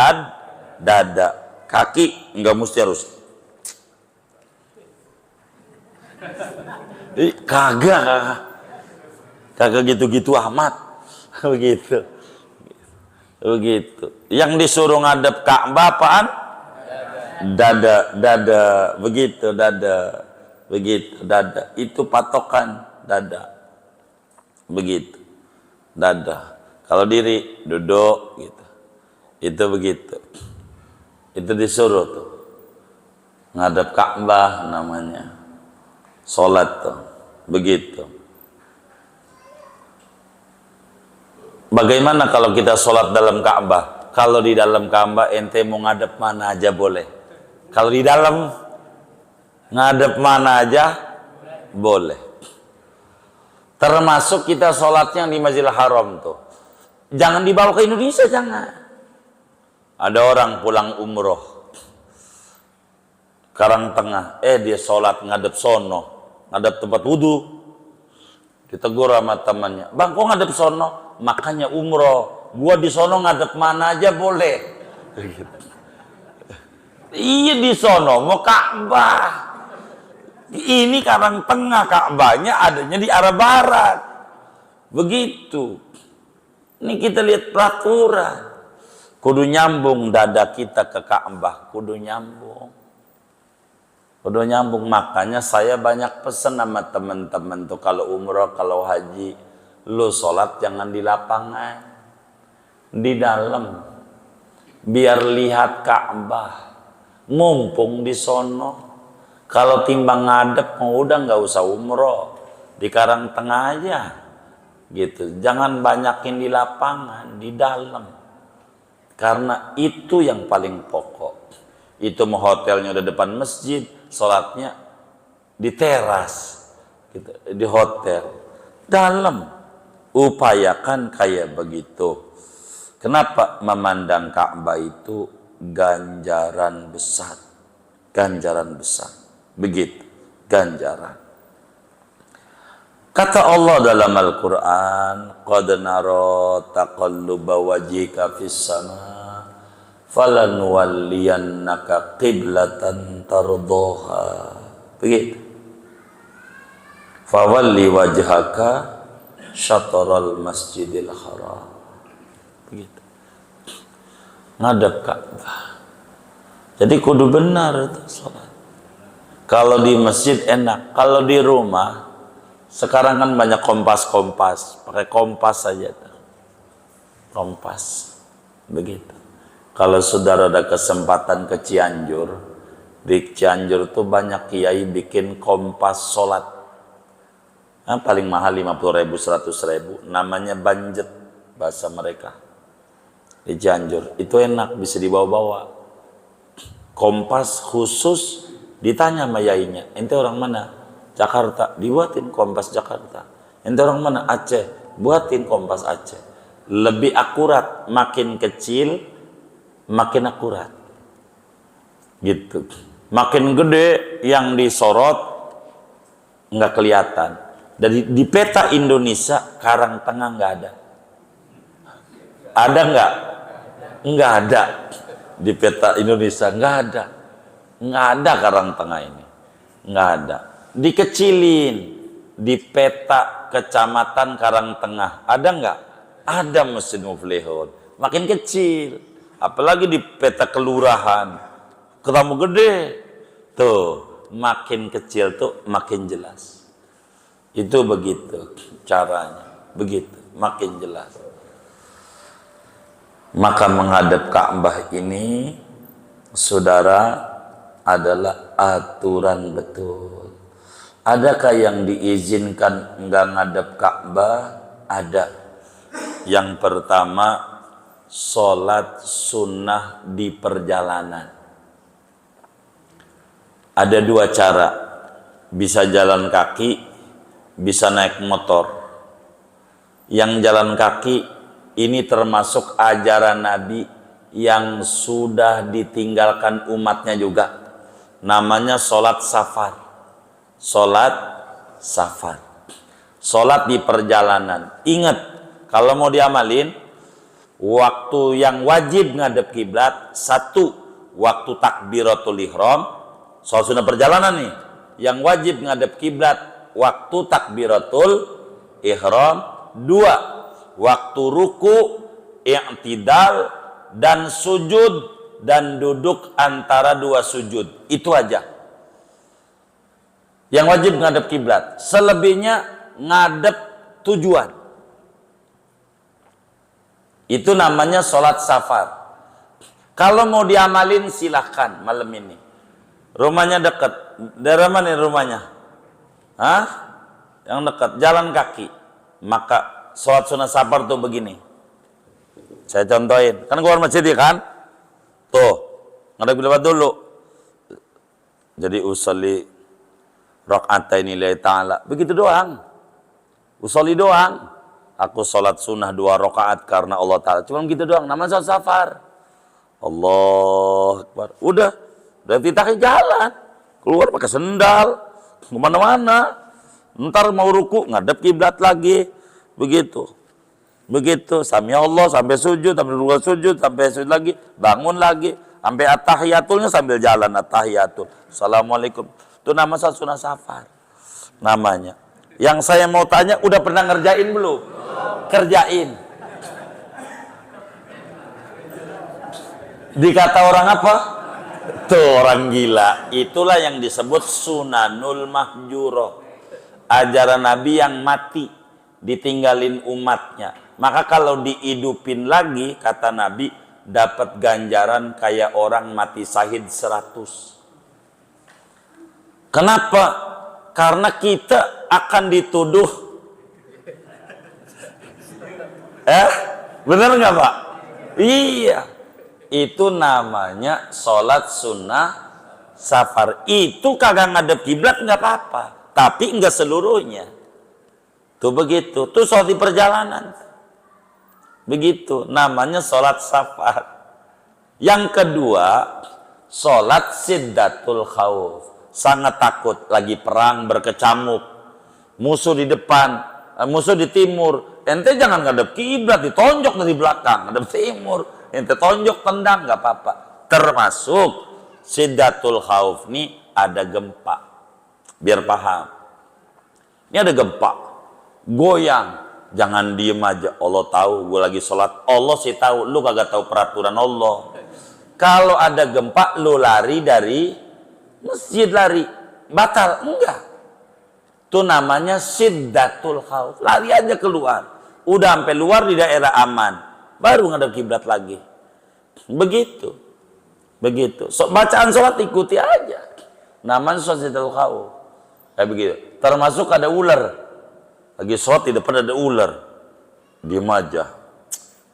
dada. Kaki nggak mesti harus. Kagak gitu-gitu amat. Begitu. Yang disuruh ngadep Ka'bah apaan? Dada, begitu, dada. Itu patokan dada. Begitu. Dada. Kalau diri duduk gitu. Itu begitu. Itu disuruh tuh. Ngadep Ka'bah namanya. Salat tuh. Begitu. Bagaimana kalau kita sholat dalam Ka'bah? Kalau di dalam Ka'bah ente mau ngadep mana aja boleh. Kalau di dalam ngadep mana aja boleh. Termasuk kita sholatnya di Masjidil Haram tuh. Jangan dibawa ke Indonesia, jangan. Ada orang pulang umroh, Karangtengah, dia sholat ngadep sono, ngadep tempat wudhu. Ditegur sama temannya, bang kok ngadep sono? Makanya umroh, gua di sono ngadep mana aja boleh. Iya di sono mau Ka'bah. Ini Karangtengah, Ka'bahnya adanya di arah barat. Begitu. Ini kita lihat peraturan. Kudu nyambung dada kita ke Ka'bah, kudu nyambung. Kudu nyambung. Makanya saya banyak pesan sama teman-teman tuh kalau umroh, kalau haji, lu sholat jangan di lapangan, di dalam. Biar lihat Ka'bah. Mumpung di sono. Kalau timbang ngadep udah nggak usah umroh, di Karangtengah aja gitu. Jangan banyakin di lapangan, di dalam, karena itu yang paling pokok. Itu mau hotelnya udah depan masjid, sholatnya di teras gitu, di hotel dalam. Upayakan kayak begitu. Kenapa? Memandang Ka'bah itu ganjaran besar, ganjaran besar. Begitu, ganjaran. Kata Allah dalam Al-Quran, qad nara taqalluba wajhika fis sama falanuwalliyannaka qiblatan tardaha. Begitu. Fawalli wajhaka syatral masjidil haram. Begitu. Ngadep Ka'bah. Jadi kudu benar itu sholat. Kalau di masjid enak, kalau di rumah sekarang kan banyak kompas, pakai kompas saja, kompas, begitu. Kalau saudara ada kesempatan ke Cianjur, di Cianjur tuh banyak kiai bikin kompas sholat, paling mahal 50.000, 100.000, namanya banjet bahasa mereka. Di Cianjur itu enak, bisa dibawa-bawa. Kompas khusus. Ditanya sama yainya, ente orang mana? Jakarta, dibuatin kompas Jakarta. Ente orang mana? Aceh, buatin kompas Aceh. Lebih akurat, makin kecil makin akurat. Gitu. Makin gede yang disorot nggak kelihatan. Dari di peta Indonesia Karangtengah nggak ada. Ada nggak? Nggak ada. Di peta Indonesia nggak ada. Nggak ada Karang Tengah ini. Nggak ada. Dikecilin di peta kecamatan Karang Tengah. Ada nggak? Ada Masjid Muflihun. Makin kecil. Apalagi di peta kelurahan. Ketemu gede. Tuh, makin kecil tuh makin jelas. Itu begitu caranya. Begitu, makin jelas. Maka menghadap Ka'bah ini, saudara, adalah aturan betul. Adakah yang diizinkan enggak ngadep Ka'bah? Ada. Yang pertama, sholat sunnah di perjalanan. Ada dua cara. Bisa jalan kaki, bisa naik motor. Yang jalan kaki ini termasuk ajaran Nabi yang sudah ditinggalkan umatnya juga. Namanya sholat safar. Sholat safar. Sholat di perjalanan. Ingat, kalau mau diamalin, waktu yang wajib ngadep kiblat, satu, waktu takbiratul ihram, sholat sunnah perjalanan nih. Yang wajib ngadep kiblat, waktu takbiratul ihram. Dua, waktu ruku, i'tidal, dan sujud, dan duduk antara dua sujud. Itu aja yang wajib ngadep kiblat. Selebihnya ngadep tujuan. Itu namanya sholat safar. Kalau mau diamalin silahkan malam ini. Rumahnya dekat. Dari mana rumahnya? Hah? Yang dekat, jalan kaki. Maka sholat sunnah safar tuh begini. Saya contohin. Kan keluar masjid ya kan? Tuh, ngadep kiblat dulu. Jadi usolli raka'ataini lillahi ta'ala. Begitu doang. Usolli doang. Aku sholat sunnah 2 rakaat karena Allah Ta'ala. Cuma begitu doang. Namanya sholat safar. Allah Akbar. Udah titahnya jalan. Keluar pakai sendal. Kemana-mana. Ntar mau ruku, ngadep kiblat lagi. Begitu. Sami Allah sampai sujud, sampai sujud, sampai sujud lagi. Bangun lagi. Sampai at-tahiyatulnya sambil jalan at-tahiyatul. Assalamualaikum. Itu nama sholat sunnah safar. Namanya. Yang saya mau tanya, udah pernah ngerjain belum? Kerjain. Dikata orang apa? Tuh orang gila. Itulah yang disebut sunanul mahjuro. Ajaran Nabi yang mati, ditinggalin umatnya. Maka kalau dihidupin lagi, kata Nabi, dapat ganjaran kayak orang mati syahid 100. Kenapa? Karena kita akan dituduh. Bener nggak Pak? Iya. Itu namanya sholat sunnah safar. Itu kagak ngadep kiblat nggak apa-apa. Tapi nggak seluruhnya. Tuh begitu. Tuh sholat di perjalanan. Begitu. Namanya sholat safar. Yang kedua, sholat siddatul khawf. Sangat takut, lagi perang berkecamuk, musuh di depan, musuh di timur. Ente jangan ngadep kiblat, ditonjok dari belakang. Ngadep timur, ente tonjok, tendang, nggak apa-apa. Termasuk siddatul khauf nih ada gempa. Biar paham. Ini ada gempa, goyang. Jangan diem aja. Allah tahu, gue lagi sholat. Allah sih tahu, lu kagak tahu peraturan Allah. Kalau ada gempa, lu lari dari masjid, lari batal? Enggak. Itu namanya siddatul khauf. Lari aja keluar. Udah sampai luar di daerah aman, baru ngadep kiblat lagi. Begitu. So, bacaan sholat ikuti aja. Namanya sholat siddatul khauf. Kayak begitu. Termasuk ada ular. Lagi sholat di depan ada ular. Diem aja.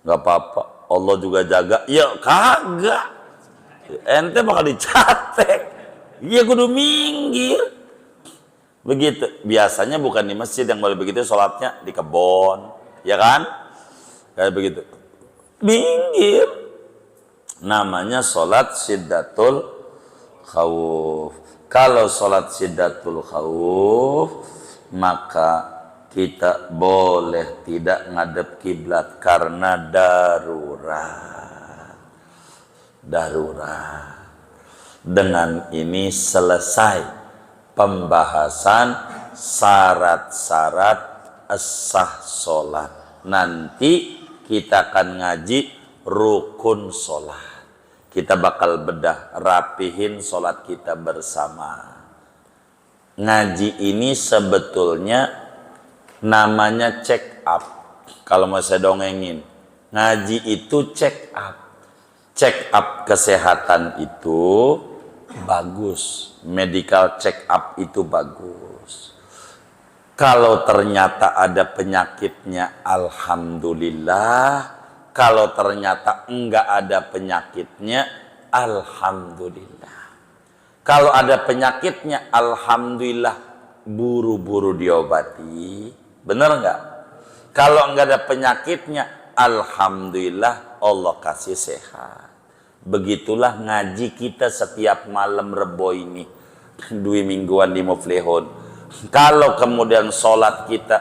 Nggak apa-apa. Allah juga jaga. Ya kagak. Ente bakal dicatek. Iya kudu minggir. Begitu. Biasanya bukan di masjid yang boleh begitu, sholatnya di kebon, ya kan? Kayak begitu. Minggir. Namanya sholat siddatul khawuf. Kalau sholat siddatul khawuf, maka kita boleh tidak ngadep kiblat karena darurat. Darurat. Dengan ini selesai pembahasan syarat-syarat sah sholat. Nanti kita akan ngaji rukun sholat. Kita bakal bedah, rapihin sholat kita bersama. Ngaji ini sebetulnya namanya check up. Kalau mau saya dongengin, ngaji itu check up. Check up kesehatan itu bagus, medical check up itu bagus. Kalau ternyata ada penyakitnya, alhamdulillah. Kalau ternyata enggak ada penyakitnya, alhamdulillah. Kalau ada penyakitnya, alhamdulillah, buru-buru diobati. Benar enggak? Kalau enggak ada penyakitnya, alhamdulillah, Allah kasih sehat. Begitulah ngaji kita setiap malam Rebo ini. 2 mingguan di Muflihun. Kalau kemudian sholat kita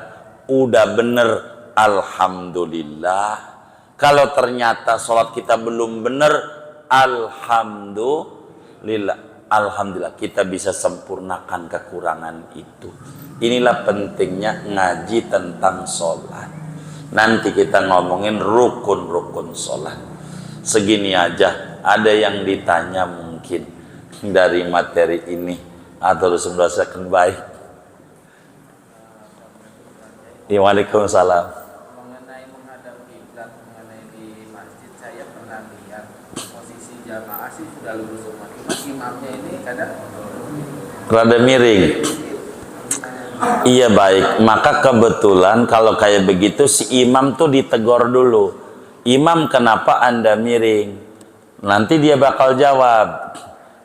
udah bener, alhamdulillah. Kalau ternyata sholat kita belum bener, alhamdulillah. Alhamdulillah kita bisa sempurnakan kekurangan itu. Inilah pentingnya ngaji tentang sholat. Nanti kita ngomongin rukun-rukun sholat. Segini aja. Ada yang ditanya mungkin dari materi ini atau merasakan baik. Waalaikumsalam. Mengenai menghadap kiblat, mengenai di masjid saya pernah lihat posisi jamaah sih sudah lurus semua. Cuma imamnya ini kadang rada miring. Iya baik. Maka kebetulan kalau kayak begitu si imam tuh ditegur dulu. Imam, kenapa Anda miring? Nanti dia bakal jawab.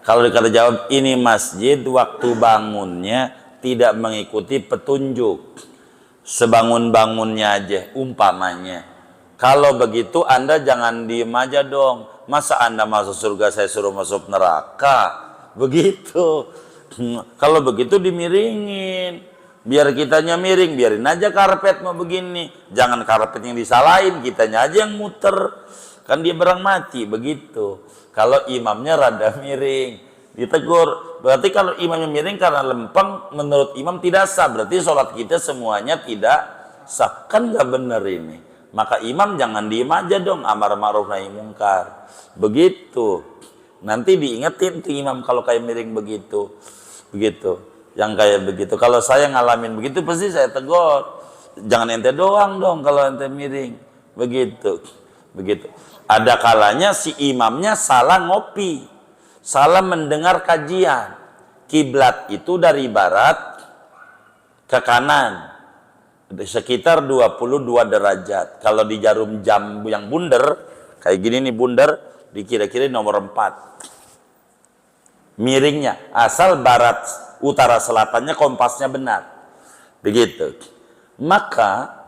Kalau dikata jawab, ini masjid waktu bangunnya tidak mengikuti petunjuk. Sebangun-bangunnya aja, umpamanya. Kalau begitu Anda jangan diem aja dong. Masa Anda masuk surga, saya suruh masuk neraka? Begitu. Kalau begitu dimiringin. Biar kitanya miring, biarin aja karpet mau begini. Jangan karpet yang disalahin, kitanya aja yang muter. Kan dia barang mati, begitu. Kalau imamnya rada miring, ditegur. Berarti kalau imamnya miring karena lempeng, menurut imam tidak sah. Berarti sholat kita semuanya tidak sah. Kan gak bener ini. Maka imam jangan diem aja dong, amar ma'ruf nahi mungkar. Begitu. Nanti diingetin tuh imam kalau kayak miring begitu. Begitu. Yang kayak begitu. Kalau saya ngalamin begitu pasti saya tegur. Jangan ente doang dong kalau ente miring. Begitu. Begitu. Ada kalanya si imamnya salah ngopi. Salah mendengar kajian. Kiblat itu dari barat ke kanan. Sekitar 22 derajat. Kalau di jarum jam yang bundar, kayak gini nih bundar, dikira-kira nomor 4. Miringnya. Asal barat utara selatannya kompasnya benar. Begitu. Maka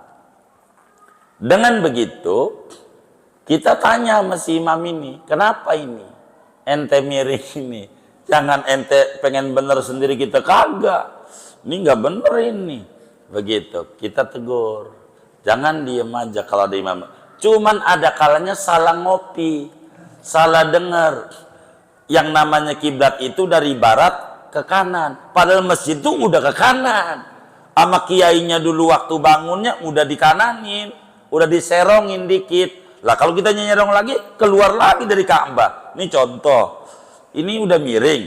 dengan begitu kita tanya sama si imam ini, kenapa ini? Ente miring ini. Jangan ente pengen bener sendiri kita kagak. Ini nggak bener ini. Begitu. Kita tegur. Jangan diem aja kalau ada imam. Cuman ada kalanya salah ngopi, salah dengar. Yang namanya kiblat itu dari barat ke kanan. Padahal masjid itu udah ke kanan. Sama kiainya dulu waktu bangunnya udah dikananin, udah diserongin dikit. Lah kalau kita nyerong lagi, keluar lagi dari Ka'bah. Ini contoh. Ini udah miring.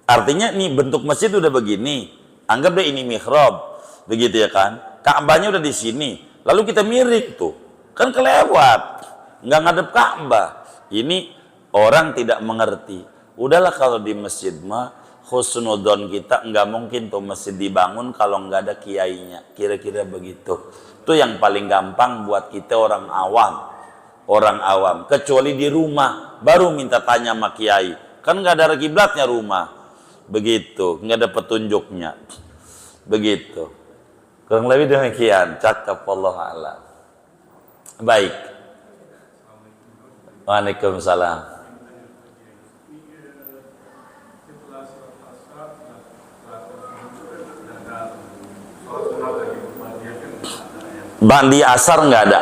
Artinya nih bentuk masjid udah begini. Anggap deh ini mihrab. Begitu ya kan? Ka'bahnya udah di sini. Lalu kita miring tuh. Kan kelewat. Nggak ngadep Ka'bah. Ini orang tidak mengerti. Udahlah kalau di masjid mah husnudon kita nggak mungkin tuh masjid dibangun kalau nggak ada kiainya, kira-kira begitu. Itu yang paling gampang buat kita orang awam, kecuali di rumah baru minta tanya sama kiai, kan nggak ada kiblatnya rumah, begitu, nggak ada petunjuknya, begitu. Kurang lebih demikian. Cakap Allah a'lam. Baik. Waalaikumsalam. Ba'di asar nggak ada.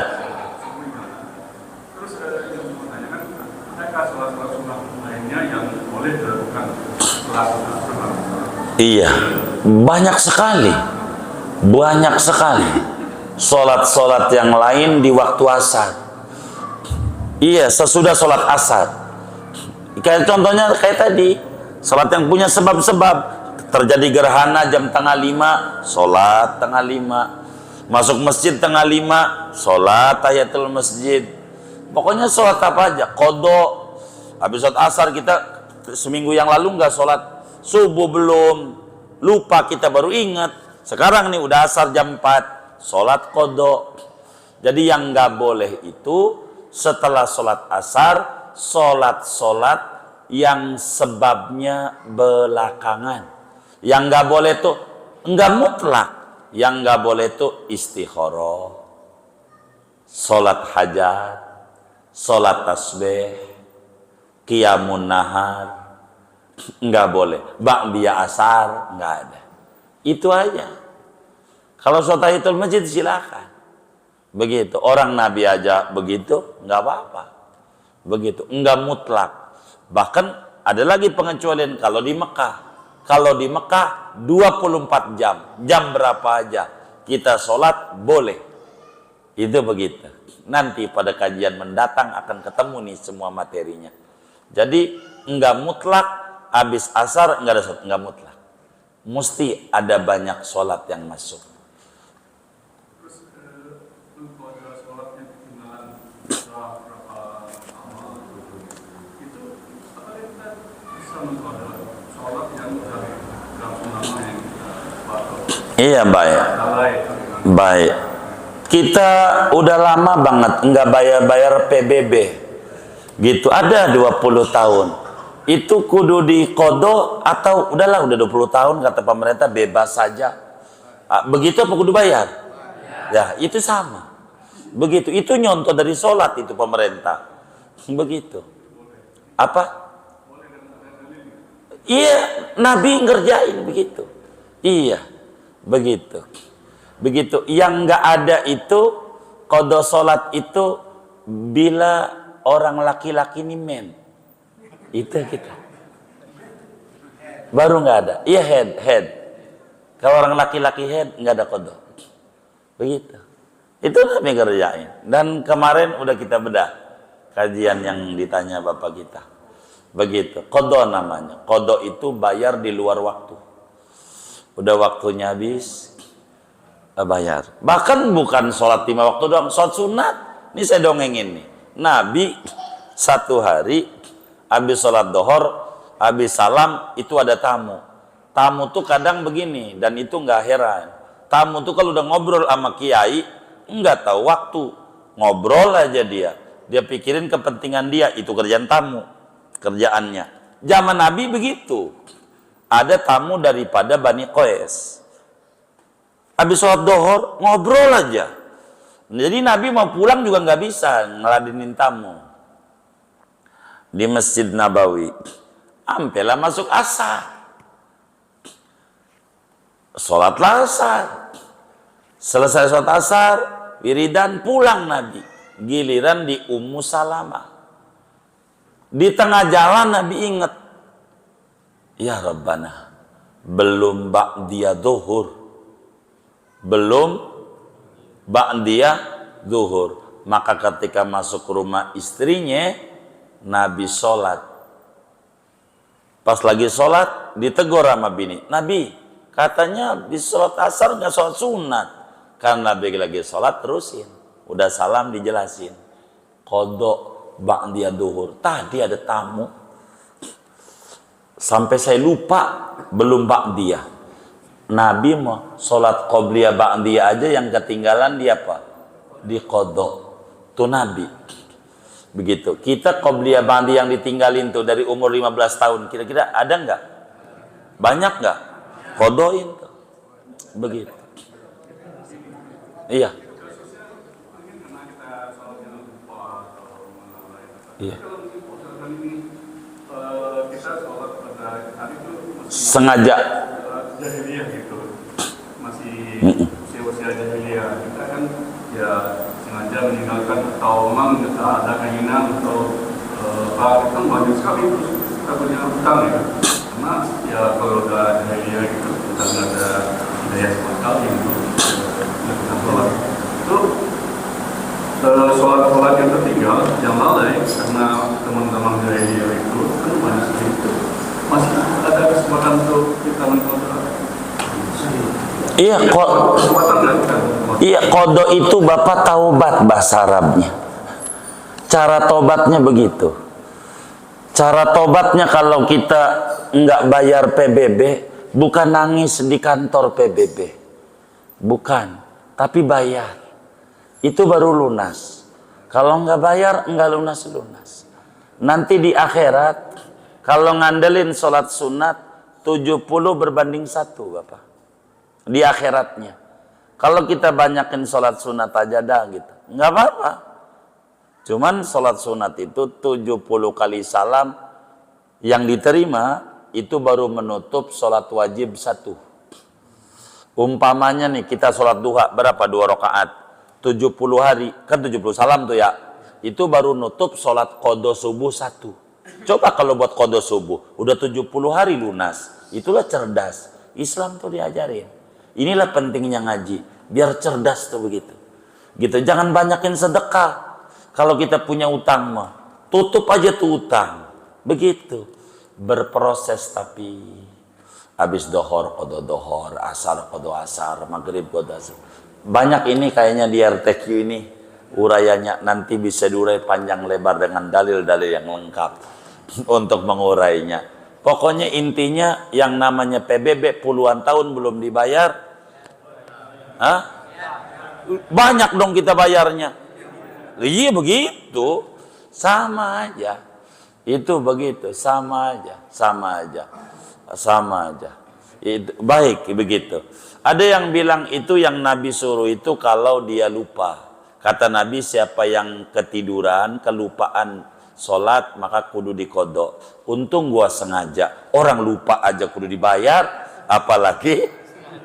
Terus yang mau tanya kan, adakah sholat-sholat sunnah lainnya yang boleh dilakukan setelah asar? Iya, banyak sekali. Banyak sekali. Sholat-sholat yang lain di waktu asar. Iya, sesudah sholat asar. Kayak contohnya kayak tadi, sholat yang punya sebab-sebab. Terjadi gerhana jam tengah 5, sholat tengah 5. Masuk masjid tengah 5, sholat tahiyatul masjid. Pokoknya sholat apa aja, qadha. Habis sholat asar kita seminggu yang lalu nggak sholat subuh belum, lupa kita baru ingat. Sekarang nih udah asar jam 4, sholat qadha. Jadi yang nggak boleh itu setelah sholat asar, sholat yang sebabnya belakangan. Yang nggak boleh tuh nggak mutlak. Yang nggak boleh tuh istikharah, sholat hajat, sholat tasbih, qiyamun nahar, nggak boleh. Ba'diyah asar nggak ada. Itu aja. Kalau sholat tahiyatul masjid silakan. Begitu. Orang Nabi aja begitu, nggak apa-apa. Begitu. Nggak mutlak. Bahkan ada lagi pengecualian kalau di Mekah. Kalau di Mekah 24 jam. Jam berapa aja kita sholat boleh. Itu begitu. Nanti pada kajian mendatang akan ketemu nih semua materinya. Jadi nggak mutlak habis asar nggak ada sholat. Nggak mutlak. Mesti ada banyak sholat yang masuk. Terus kalau ada sholat yang ketinggalan berapa lama itu apa kita bisa mengkodok sholat yang udah langsung lama yang Iya baik. Baik. Kita udah lama banget nggak bayar PBB. Gitu. Ada 20 tahun. Itu kudu diqadha atau udahlah udah 20 tahun kata pemerintah bebas saja. Begitu apa kudu bayar? Ya, itu sama. Begitu. Itu nyontoh dari sholat itu pemerintah. Begitu. Apa? Iya, Nabi ngerjain begitu. Iya, begitu. Begitu. Yang nggak ada itu qadha sholat itu bila orang laki-laki ini men. Itu kita. Baru nggak ada. Iya head. Kalau orang laki-laki head nggak ada qadha. Begitu. Itu Nabi ngerjain. Dan kemarin udah kita bedah kajian yang ditanya bapak kita. Begitu. Qadha namanya. Qadha itu bayar di luar waktu. Udah waktunya habis, bayar. Bahkan bukan sholat 5 waktu doang, sholat sunat. Ini saya dongengin nih. Nabi satu hari habis sholat dohor, habis salam itu ada tamu. Tamu tuh kadang begini dan itu nggak heran. Tamu tuh kalau udah ngobrol sama kiai nggak tahu waktu, ngobrol aja dia. Dia pikirin kepentingan dia, itu kerjaan tamu, kerjaannya. Zaman Nabi begitu. Ada tamu daripada Bani Qais. Habis sholat dohor ngobrol aja. Jadi Nabi mau pulang juga nggak bisa ngeladenin tamu di Masjid Nabawi. Ampelah masuk asar. Sholatlah asar. Selesai sholat asar, wiridan pulang Nabi. Giliran di Ummu Salamah. Di tengah jalan Nabi ingat, ya Rabbana, belum ba'diyah zuhur. Belum ba'diyah zuhur. Maka ketika masuk rumah istrinya, Nabi sholat. Pas lagi sholat, ditegur sama bini. Nabi, katanya di sholat asar nggak sholat sunat. Karena Nabi lagi sholat, terusin. Udah salam dijelasin. Qadha ba'diyah zuhur. Tadi ada tamu. Sampai saya lupa, belum ba'diyah. Nabi mau sholat qobliyah ba'diyah aja yang ketinggalan dia apa? Di qadha. Itu Nabi. Begitu. Kita qobliyah ba'diyah yang ditinggalin tuh dari umur 15 tahun. Kira-kira ada nggak? Banyak nggak? Qadhain tuh. Begitu. Iya. Iya. Sengaja. Jahiliyah gitu, masih usia-usia jahiliyah. Kita kan ya sengaja meninggalkan atau memang ada keinginan atau apa, kan banyak sekali kita punya utang ya. Karena ya kalau udah jahiliyah gitu, kita nggak ada daya sama sekali untuk melakukan sholat. Itu sholat yang tertinggal, yang lalai karena teman-teman jahiliyah itu kan banyak sekali itu. Masih ada kesempatan untuk kita melakukan. Iya, kodo itu Bapak taubat bahasa Arabnya. Cara tobatnya begitu. Cara tobatnya kalau kita nggak bayar PBB, bukan nangis di kantor PBB. Bukan, tapi bayar. Itu baru lunas. Kalau nggak bayar, nggak lunas-lunas. Nanti di akhirat, kalau ngandelin sholat sunat, 70 berbanding 1, Bapak. Di akhiratnya. Kalau kita banyakin sholat sunat aja dah gitu, nggak apa-apa. Cuman sholat sunat itu 70 kali salam yang diterima itu baru menutup sholat wajib 1. Umpamanya nih kita sholat duha berapa 2 rakaat, 70 hari kan 70 salam tuh ya. Itu baru nutup sholat qadha subuh 1. Coba kalau buat qadha subuh udah 70 hari lunas, itulah cerdas. Islam tuh diajarin. Inilah pentingnya ngaji, biar cerdas tuh begitu. Gitu, jangan banyakin sedekah. Kalau kita punya utang mah, tutup aja tuh utang. Begitu. Berproses tapi habis dohor qadha dohor, asar qadha asar, maghrib qadha asar. Banyak ini kayaknya di RTQ ini urayanya, nanti bisa diurai panjang lebar dengan dalil-dalil yang lengkap untuk mengurainya. Pokoknya intinya yang namanya PBB puluhan tahun belum dibayar, banyak dong kita bayarnya. Iya begitu, sama aja. Itu begitu, sama aja. Itu, baik begitu. Ada yang bilang itu yang Nabi suruh itu kalau dia lupa. Kata Nabi, siapa yang ketiduran, kelupaan sholat, maka kudu dikodok. Untung gua sengaja. Orang lupa aja kudu dibayar, apalagi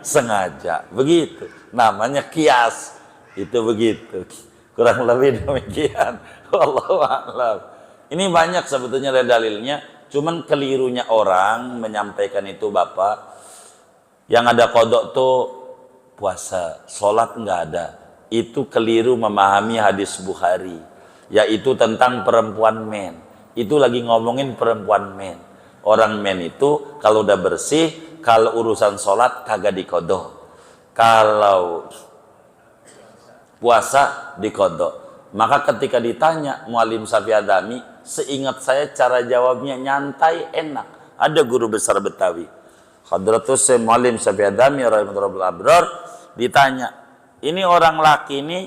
sengaja. Begitu. Namanya kias. Itu begitu. Kurang lebih demikian. Wallahu a'lam. Ini banyak sebetulnya dalilnya. Cuman kelirunya orang menyampaikan itu Bapak. Yang ada kodok tuh puasa. Sholat nggak ada. Itu keliru memahami hadis Bukhari. Yaitu tentang perempuan men. Itu lagi ngomongin perempuan men. Orang men itu kalau udah bersih, kalau urusan sholat kagak dikodok. Kalau puasa dikodok. Maka ketika ditanya Muallim Syafi'i Adami, seingat saya cara jawabnya nyantai, enak. Ada guru besar Betawi, Hadratus Syekh Muallim Syafi'i Adami rahimahullah abrar, ditanya, ini orang laki ini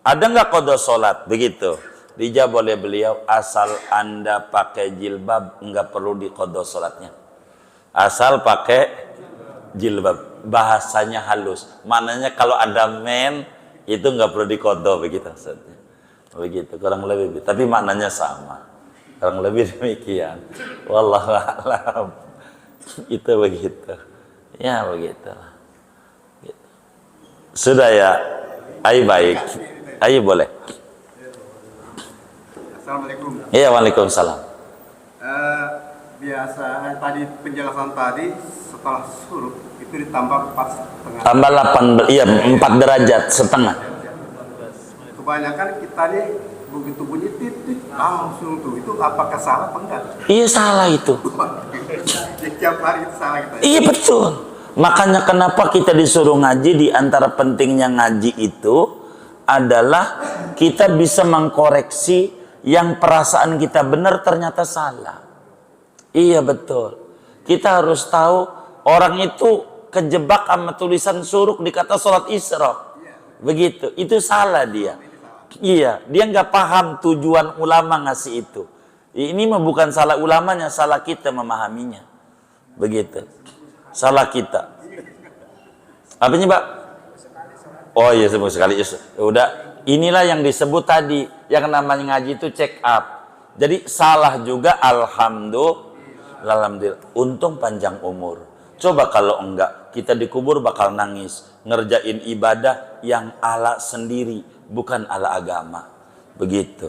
ada nggak kodok sholat? Begitu. Dijawab oleh beliau, asal Anda pakai jilbab nggak perlu dikodok sholatnya. Asal pakai jilbab, bahasanya halus. Maknanya kalau Anda men itu nggak perlu dikodok begitu. Begitu kurang lebih, tapi maknanya sama, kurang lebih demikian. Wallahu a'lam. Itu begitu, ya begitu. Sudah ya, ayo baik, ayo boleh. Assalamualaikum. Iya, waalaikumsalam. Biasa tadi penjelasan tadi setelah surut itu ditambah 4,5. Tambah 8, iya 4 derajat setengah. Kebanyakan kita nih begitu bunyi titik langsung tuh, itu apakah salah apa enggak? Iya salah itu. Setiap hari itu salah kita. Iya betul. Makanya kenapa kita disuruh ngaji, di antara pentingnya ngaji itu adalah kita bisa mengkoreksi yang perasaan kita benar ternyata salah. Iya betul. Kita harus tahu orang itu kejebak sama tulisan suruk dikata sholat isyraq. Begitu. Itu salah dia. Iya, dia nggak paham tujuan ulama ngasih itu. Ini mah bukan salah ulamanya, salah kita memahaminya. Begitu. Salah kita. Apanya, Pak? Oh iya, semua sekali. Udah, inilah yang disebut tadi, yang namanya ngaji itu check up. Jadi salah juga, alhamdulillah. Untung panjang umur. Coba kalau enggak, kita dikubur bakal nangis, ngerjain ibadah yang ala sendiri, bukan ala agama. Begitu.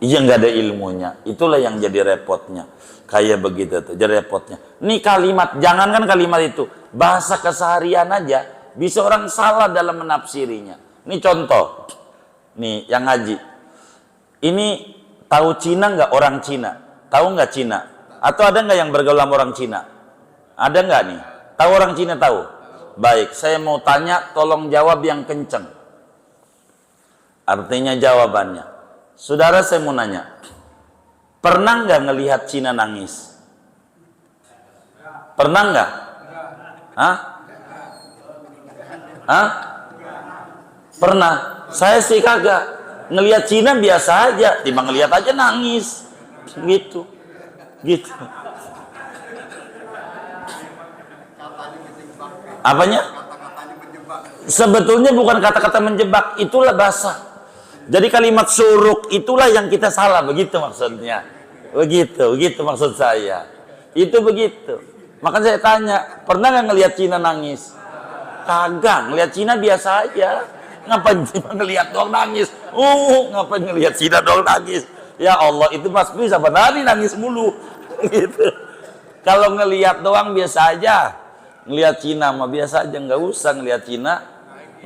Iya, nggak ada ilmunya. Itulah yang jadi repotnya. Kayak begitu tuh, jadi repotnya. Nih kalimat, jangankan kalimat itu, bahasa keseharian aja bisa orang salah dalam menafsirinya. Ini contoh. Nih yang ngaji. Ini tahu Cina nggak, orang Cina? Tahu nggak Cina? Atau ada nggak yang bergaul sama orang Cina? Ada nggak nih? Tahu orang Cina tahu? Baik, saya mau tanya, tolong jawab yang kenceng. Artinya jawabannya. Saudara, saya mau nanya. Pernah nggak ngelihat Cina nangis? Pernah nggak? Hah? Hah? Pernah? Saya sih kagak. Ngelihat Cina biasa aja, timbang ngelihat aja nangis. Gitu. Gitu. Apanya? Sebetulnya bukan kata-kata menjebak, itulah bahasa. Jadi kalimat suruk itulah yang kita salah, begitu maksudnya. Begitu maksud saya. Itu begitu. Maka saya tanya, pernah nggak ngelihat Cina nangis? Kagak, ngelihat Cina biasa aja. Ngapain cuma ngelihat doang nangis? Ngapain ngelihat Cina doang nangis? Ya Allah, itu Mas bisa benari nangis mulu. Gitu. Kalau ngelihat doang biasa aja. Ngelihat Cina mah biasa aja, nggak usah ngelihat Cina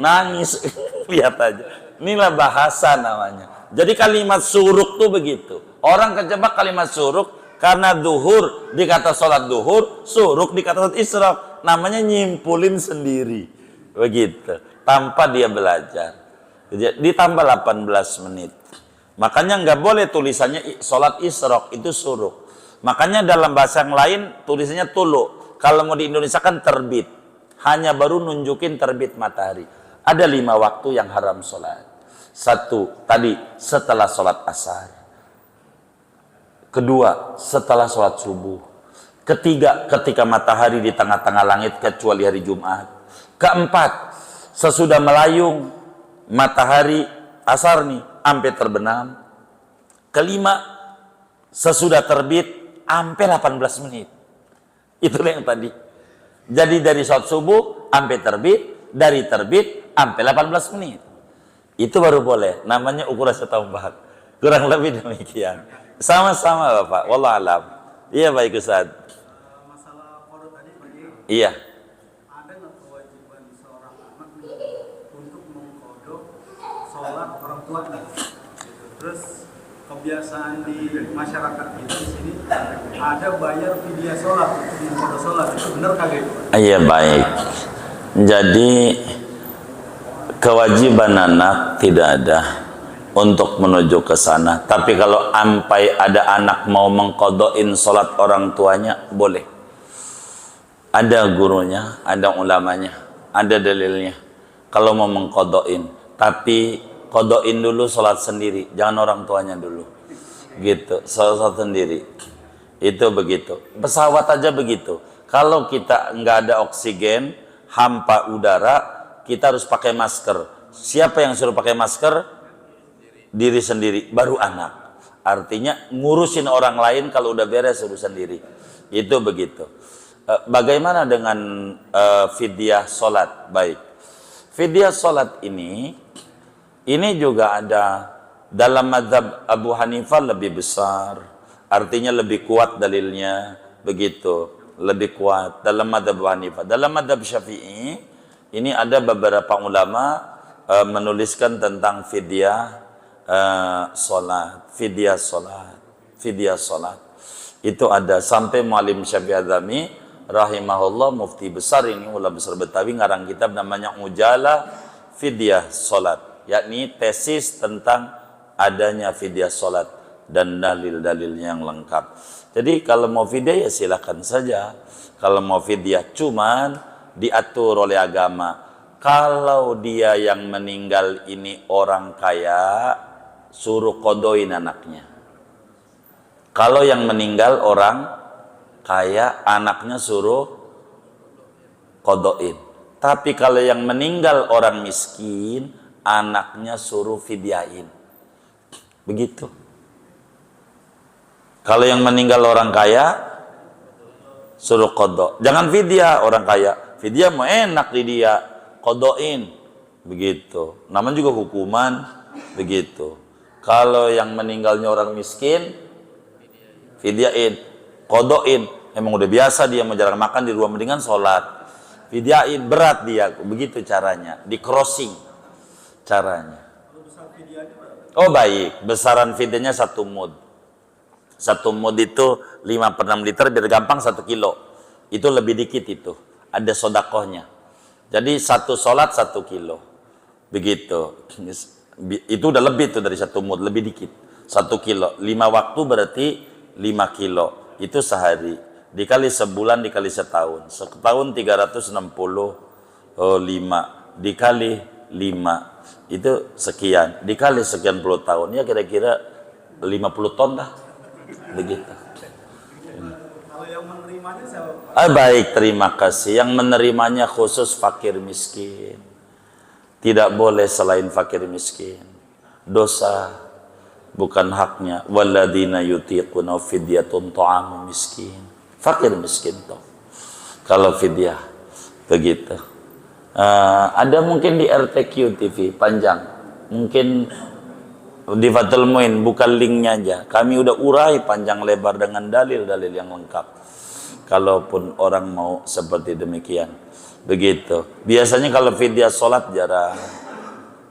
nangis. Lihat aja. Inilah bahasa namanya. Jadi kalimat suruk tuh begitu. Orang kejebak kalimat suruk karena duhur dikata sholat duhur, suruk dikata sholat isyraq. Namanya nyimpulin sendiri. Begitu. Tanpa dia belajar. Ditambah 18 menit. Makanya nggak boleh tulisannya sholat isyraq, itu suruk. Makanya dalam bahasa yang lain tulisannya tulu. Kalau mau di Indonesia kan terbit. Hanya baru nunjukin terbit matahari. Ada 5 waktu yang haram sholat. 1, tadi setelah sholat asar. 2, setelah sholat subuh. 3, ketika matahari di tengah-tengah langit kecuali hari Jumat. 4, sesudah melayung matahari asar nih sampai terbenam. 5, sesudah terbit sampai 18 menit. Itulah yang tadi. Jadi dari sholat subuh sampai terbit, dari terbit sampai 18 menit. Itu baru boleh. Namanya ukuran setompak. Kurang lebih demikian. Sama-sama Bapak. Wallah alam. Iya baik Ustaz. Masalah qada tadi bagi Iya. ada nggak kewajiban seorang anak untuk mengkodok sholat orang tuanya? Terus kebiasaan di masyarakat kita di sini ada bayar fidyah sholat untuk mengkodok sholat, itu benar kagak itu? Iya baik. Jadi kewajiban anak tidak ada untuk menuju ke sana. Tapi kalau sampai ada anak mau mengkodoin sholat orang tuanya, boleh. Ada gurunya, ada ulamanya, ada dalilnya. Kalau mau mengkodoin, tapi kodoin dulu sholat sendiri, jangan orang tuanya dulu. Gitu, sholat sendiri. Itu begitu. Pesawat aja begitu. Kalau kita nggak ada oksigen, hampa udara, kita harus pakai masker. Siapa yang suruh pakai masker? Diri sendiri, baru anak. Artinya ngurusin orang lain kalau udah beres suruh sendiri. Itu begitu. Bagaimana dengan fidyah sholat? Baik. Fidyah sholat ini juga ada dalam mazhab Abu Hanifah lebih besar. Artinya lebih kuat dalilnya. Begitu. Lebih kuat dalam mazhab Abu Hanifah. Dalam mazhab Syafi'i ini ada beberapa ulama menuliskan tentang fidyah sholat, fidyah sholat. Itu ada sampai Muallim Syafi'i Adzami rahimahullah, mufti besar ini, ulama besar Betawi, ngarang kitab namanya Ujalah Fidyah Sholat, yakni tesis tentang adanya fidyah sholat dan dalil-dalilnya yang lengkap. Jadi kalau mau fidyah ya silakan saja. Kalau mau fidyah cuman diatur oleh agama. Kalau dia yang meninggal ini orang kaya, suruh kodoin anaknya. Kalau yang meninggal orang kaya, anaknya suruh kodoin. Tapi kalau yang meninggal orang miskin, anaknya suruh fidyain. Begitu. Kalau yang meninggal orang kaya, suruh kodok. Jangan fidyah orang kaya. Fidyah mau enak di dia, kodoin. begitu. Namanya juga hukuman, begitu. Kalau yang meninggalnya orang miskin, fidyain, kodoin. Emang udah biasa dia mau jarang makan di rumah, mendingan sholat. Fidyain, berat dia, begitu caranya. Di crossing caranya. Oh baik, besaran fidyanya 1 mud. 1 mud itu 5/6 liter, biar gampang 1 kilo. Itu lebih dikit itu. Ada sodakohnya. Jadi 1 sholat 1 kilo. Begitu. Itu udah lebih tuh dari 1 mud, lebih dikit. 1 kilo. 5 waktu berarti 5 kilo. Itu sehari. Dikali sebulan, dikali setahun. Setahun 365. Dikali 5. Itu sekian. Dikali sekian puluh tahun. Ya kira-kira 50 ton dah. Begitu. Kalau yang menerimanya siapa? Baik, terima kasih. Yang menerimanya khusus fakir miskin. Tidak boleh selain fakir miskin. Dosa, bukan haknya. Walladzina yutiquna fidyatun ta'amu miskin. Fakir miskin toh. Kalau fidyah begitu. Ada mungkin di RTQ TV panjang. Mungkin di Fathul Muin, bukan linknya aja. Kami udah urai panjang lebar dengan dalil-dalil yang lengkap. Kalaupun orang mau seperti demikian. Begitu. Biasanya kalau fidyah sholat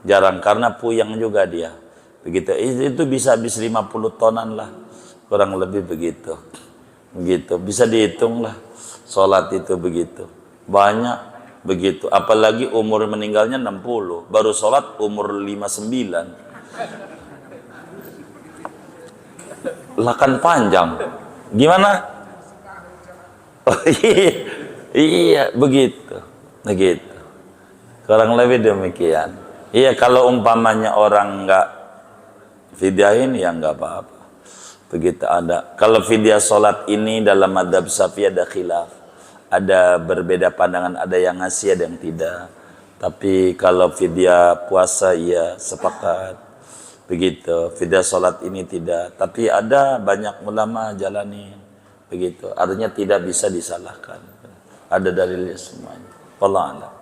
jarang karena puyang juga dia. Begitu. Itu bisa habis 50 tonan lah. Kurang lebih begitu. Begitu. Bisa dihitung lah. Sholat itu begitu. Banyak begitu. Apalagi umur meninggalnya 60. Baru sholat umur 59. Lah kan panjang. Gimana? Oh, iya, begitu. Begitu. Kurang lebih demikian. Iya, kalau umpamanya orang enggak fidyahin ya enggak apa-apa. Begitu ada. Kalau fidyah sholat ini dalam madhab Syafi'i ada khilaf. Ada berbeda pandangan, ada yang ngasih, ada yang tidak. Tapi kalau fidyah puasa ya sepakat. Begitu. Fidyah sholat ini tidak. Tapi ada banyak ulama jalanin. Begitu. Artinya tidak bisa disalahkan. Ada dalilnya semuanya. Wallahu a'lam.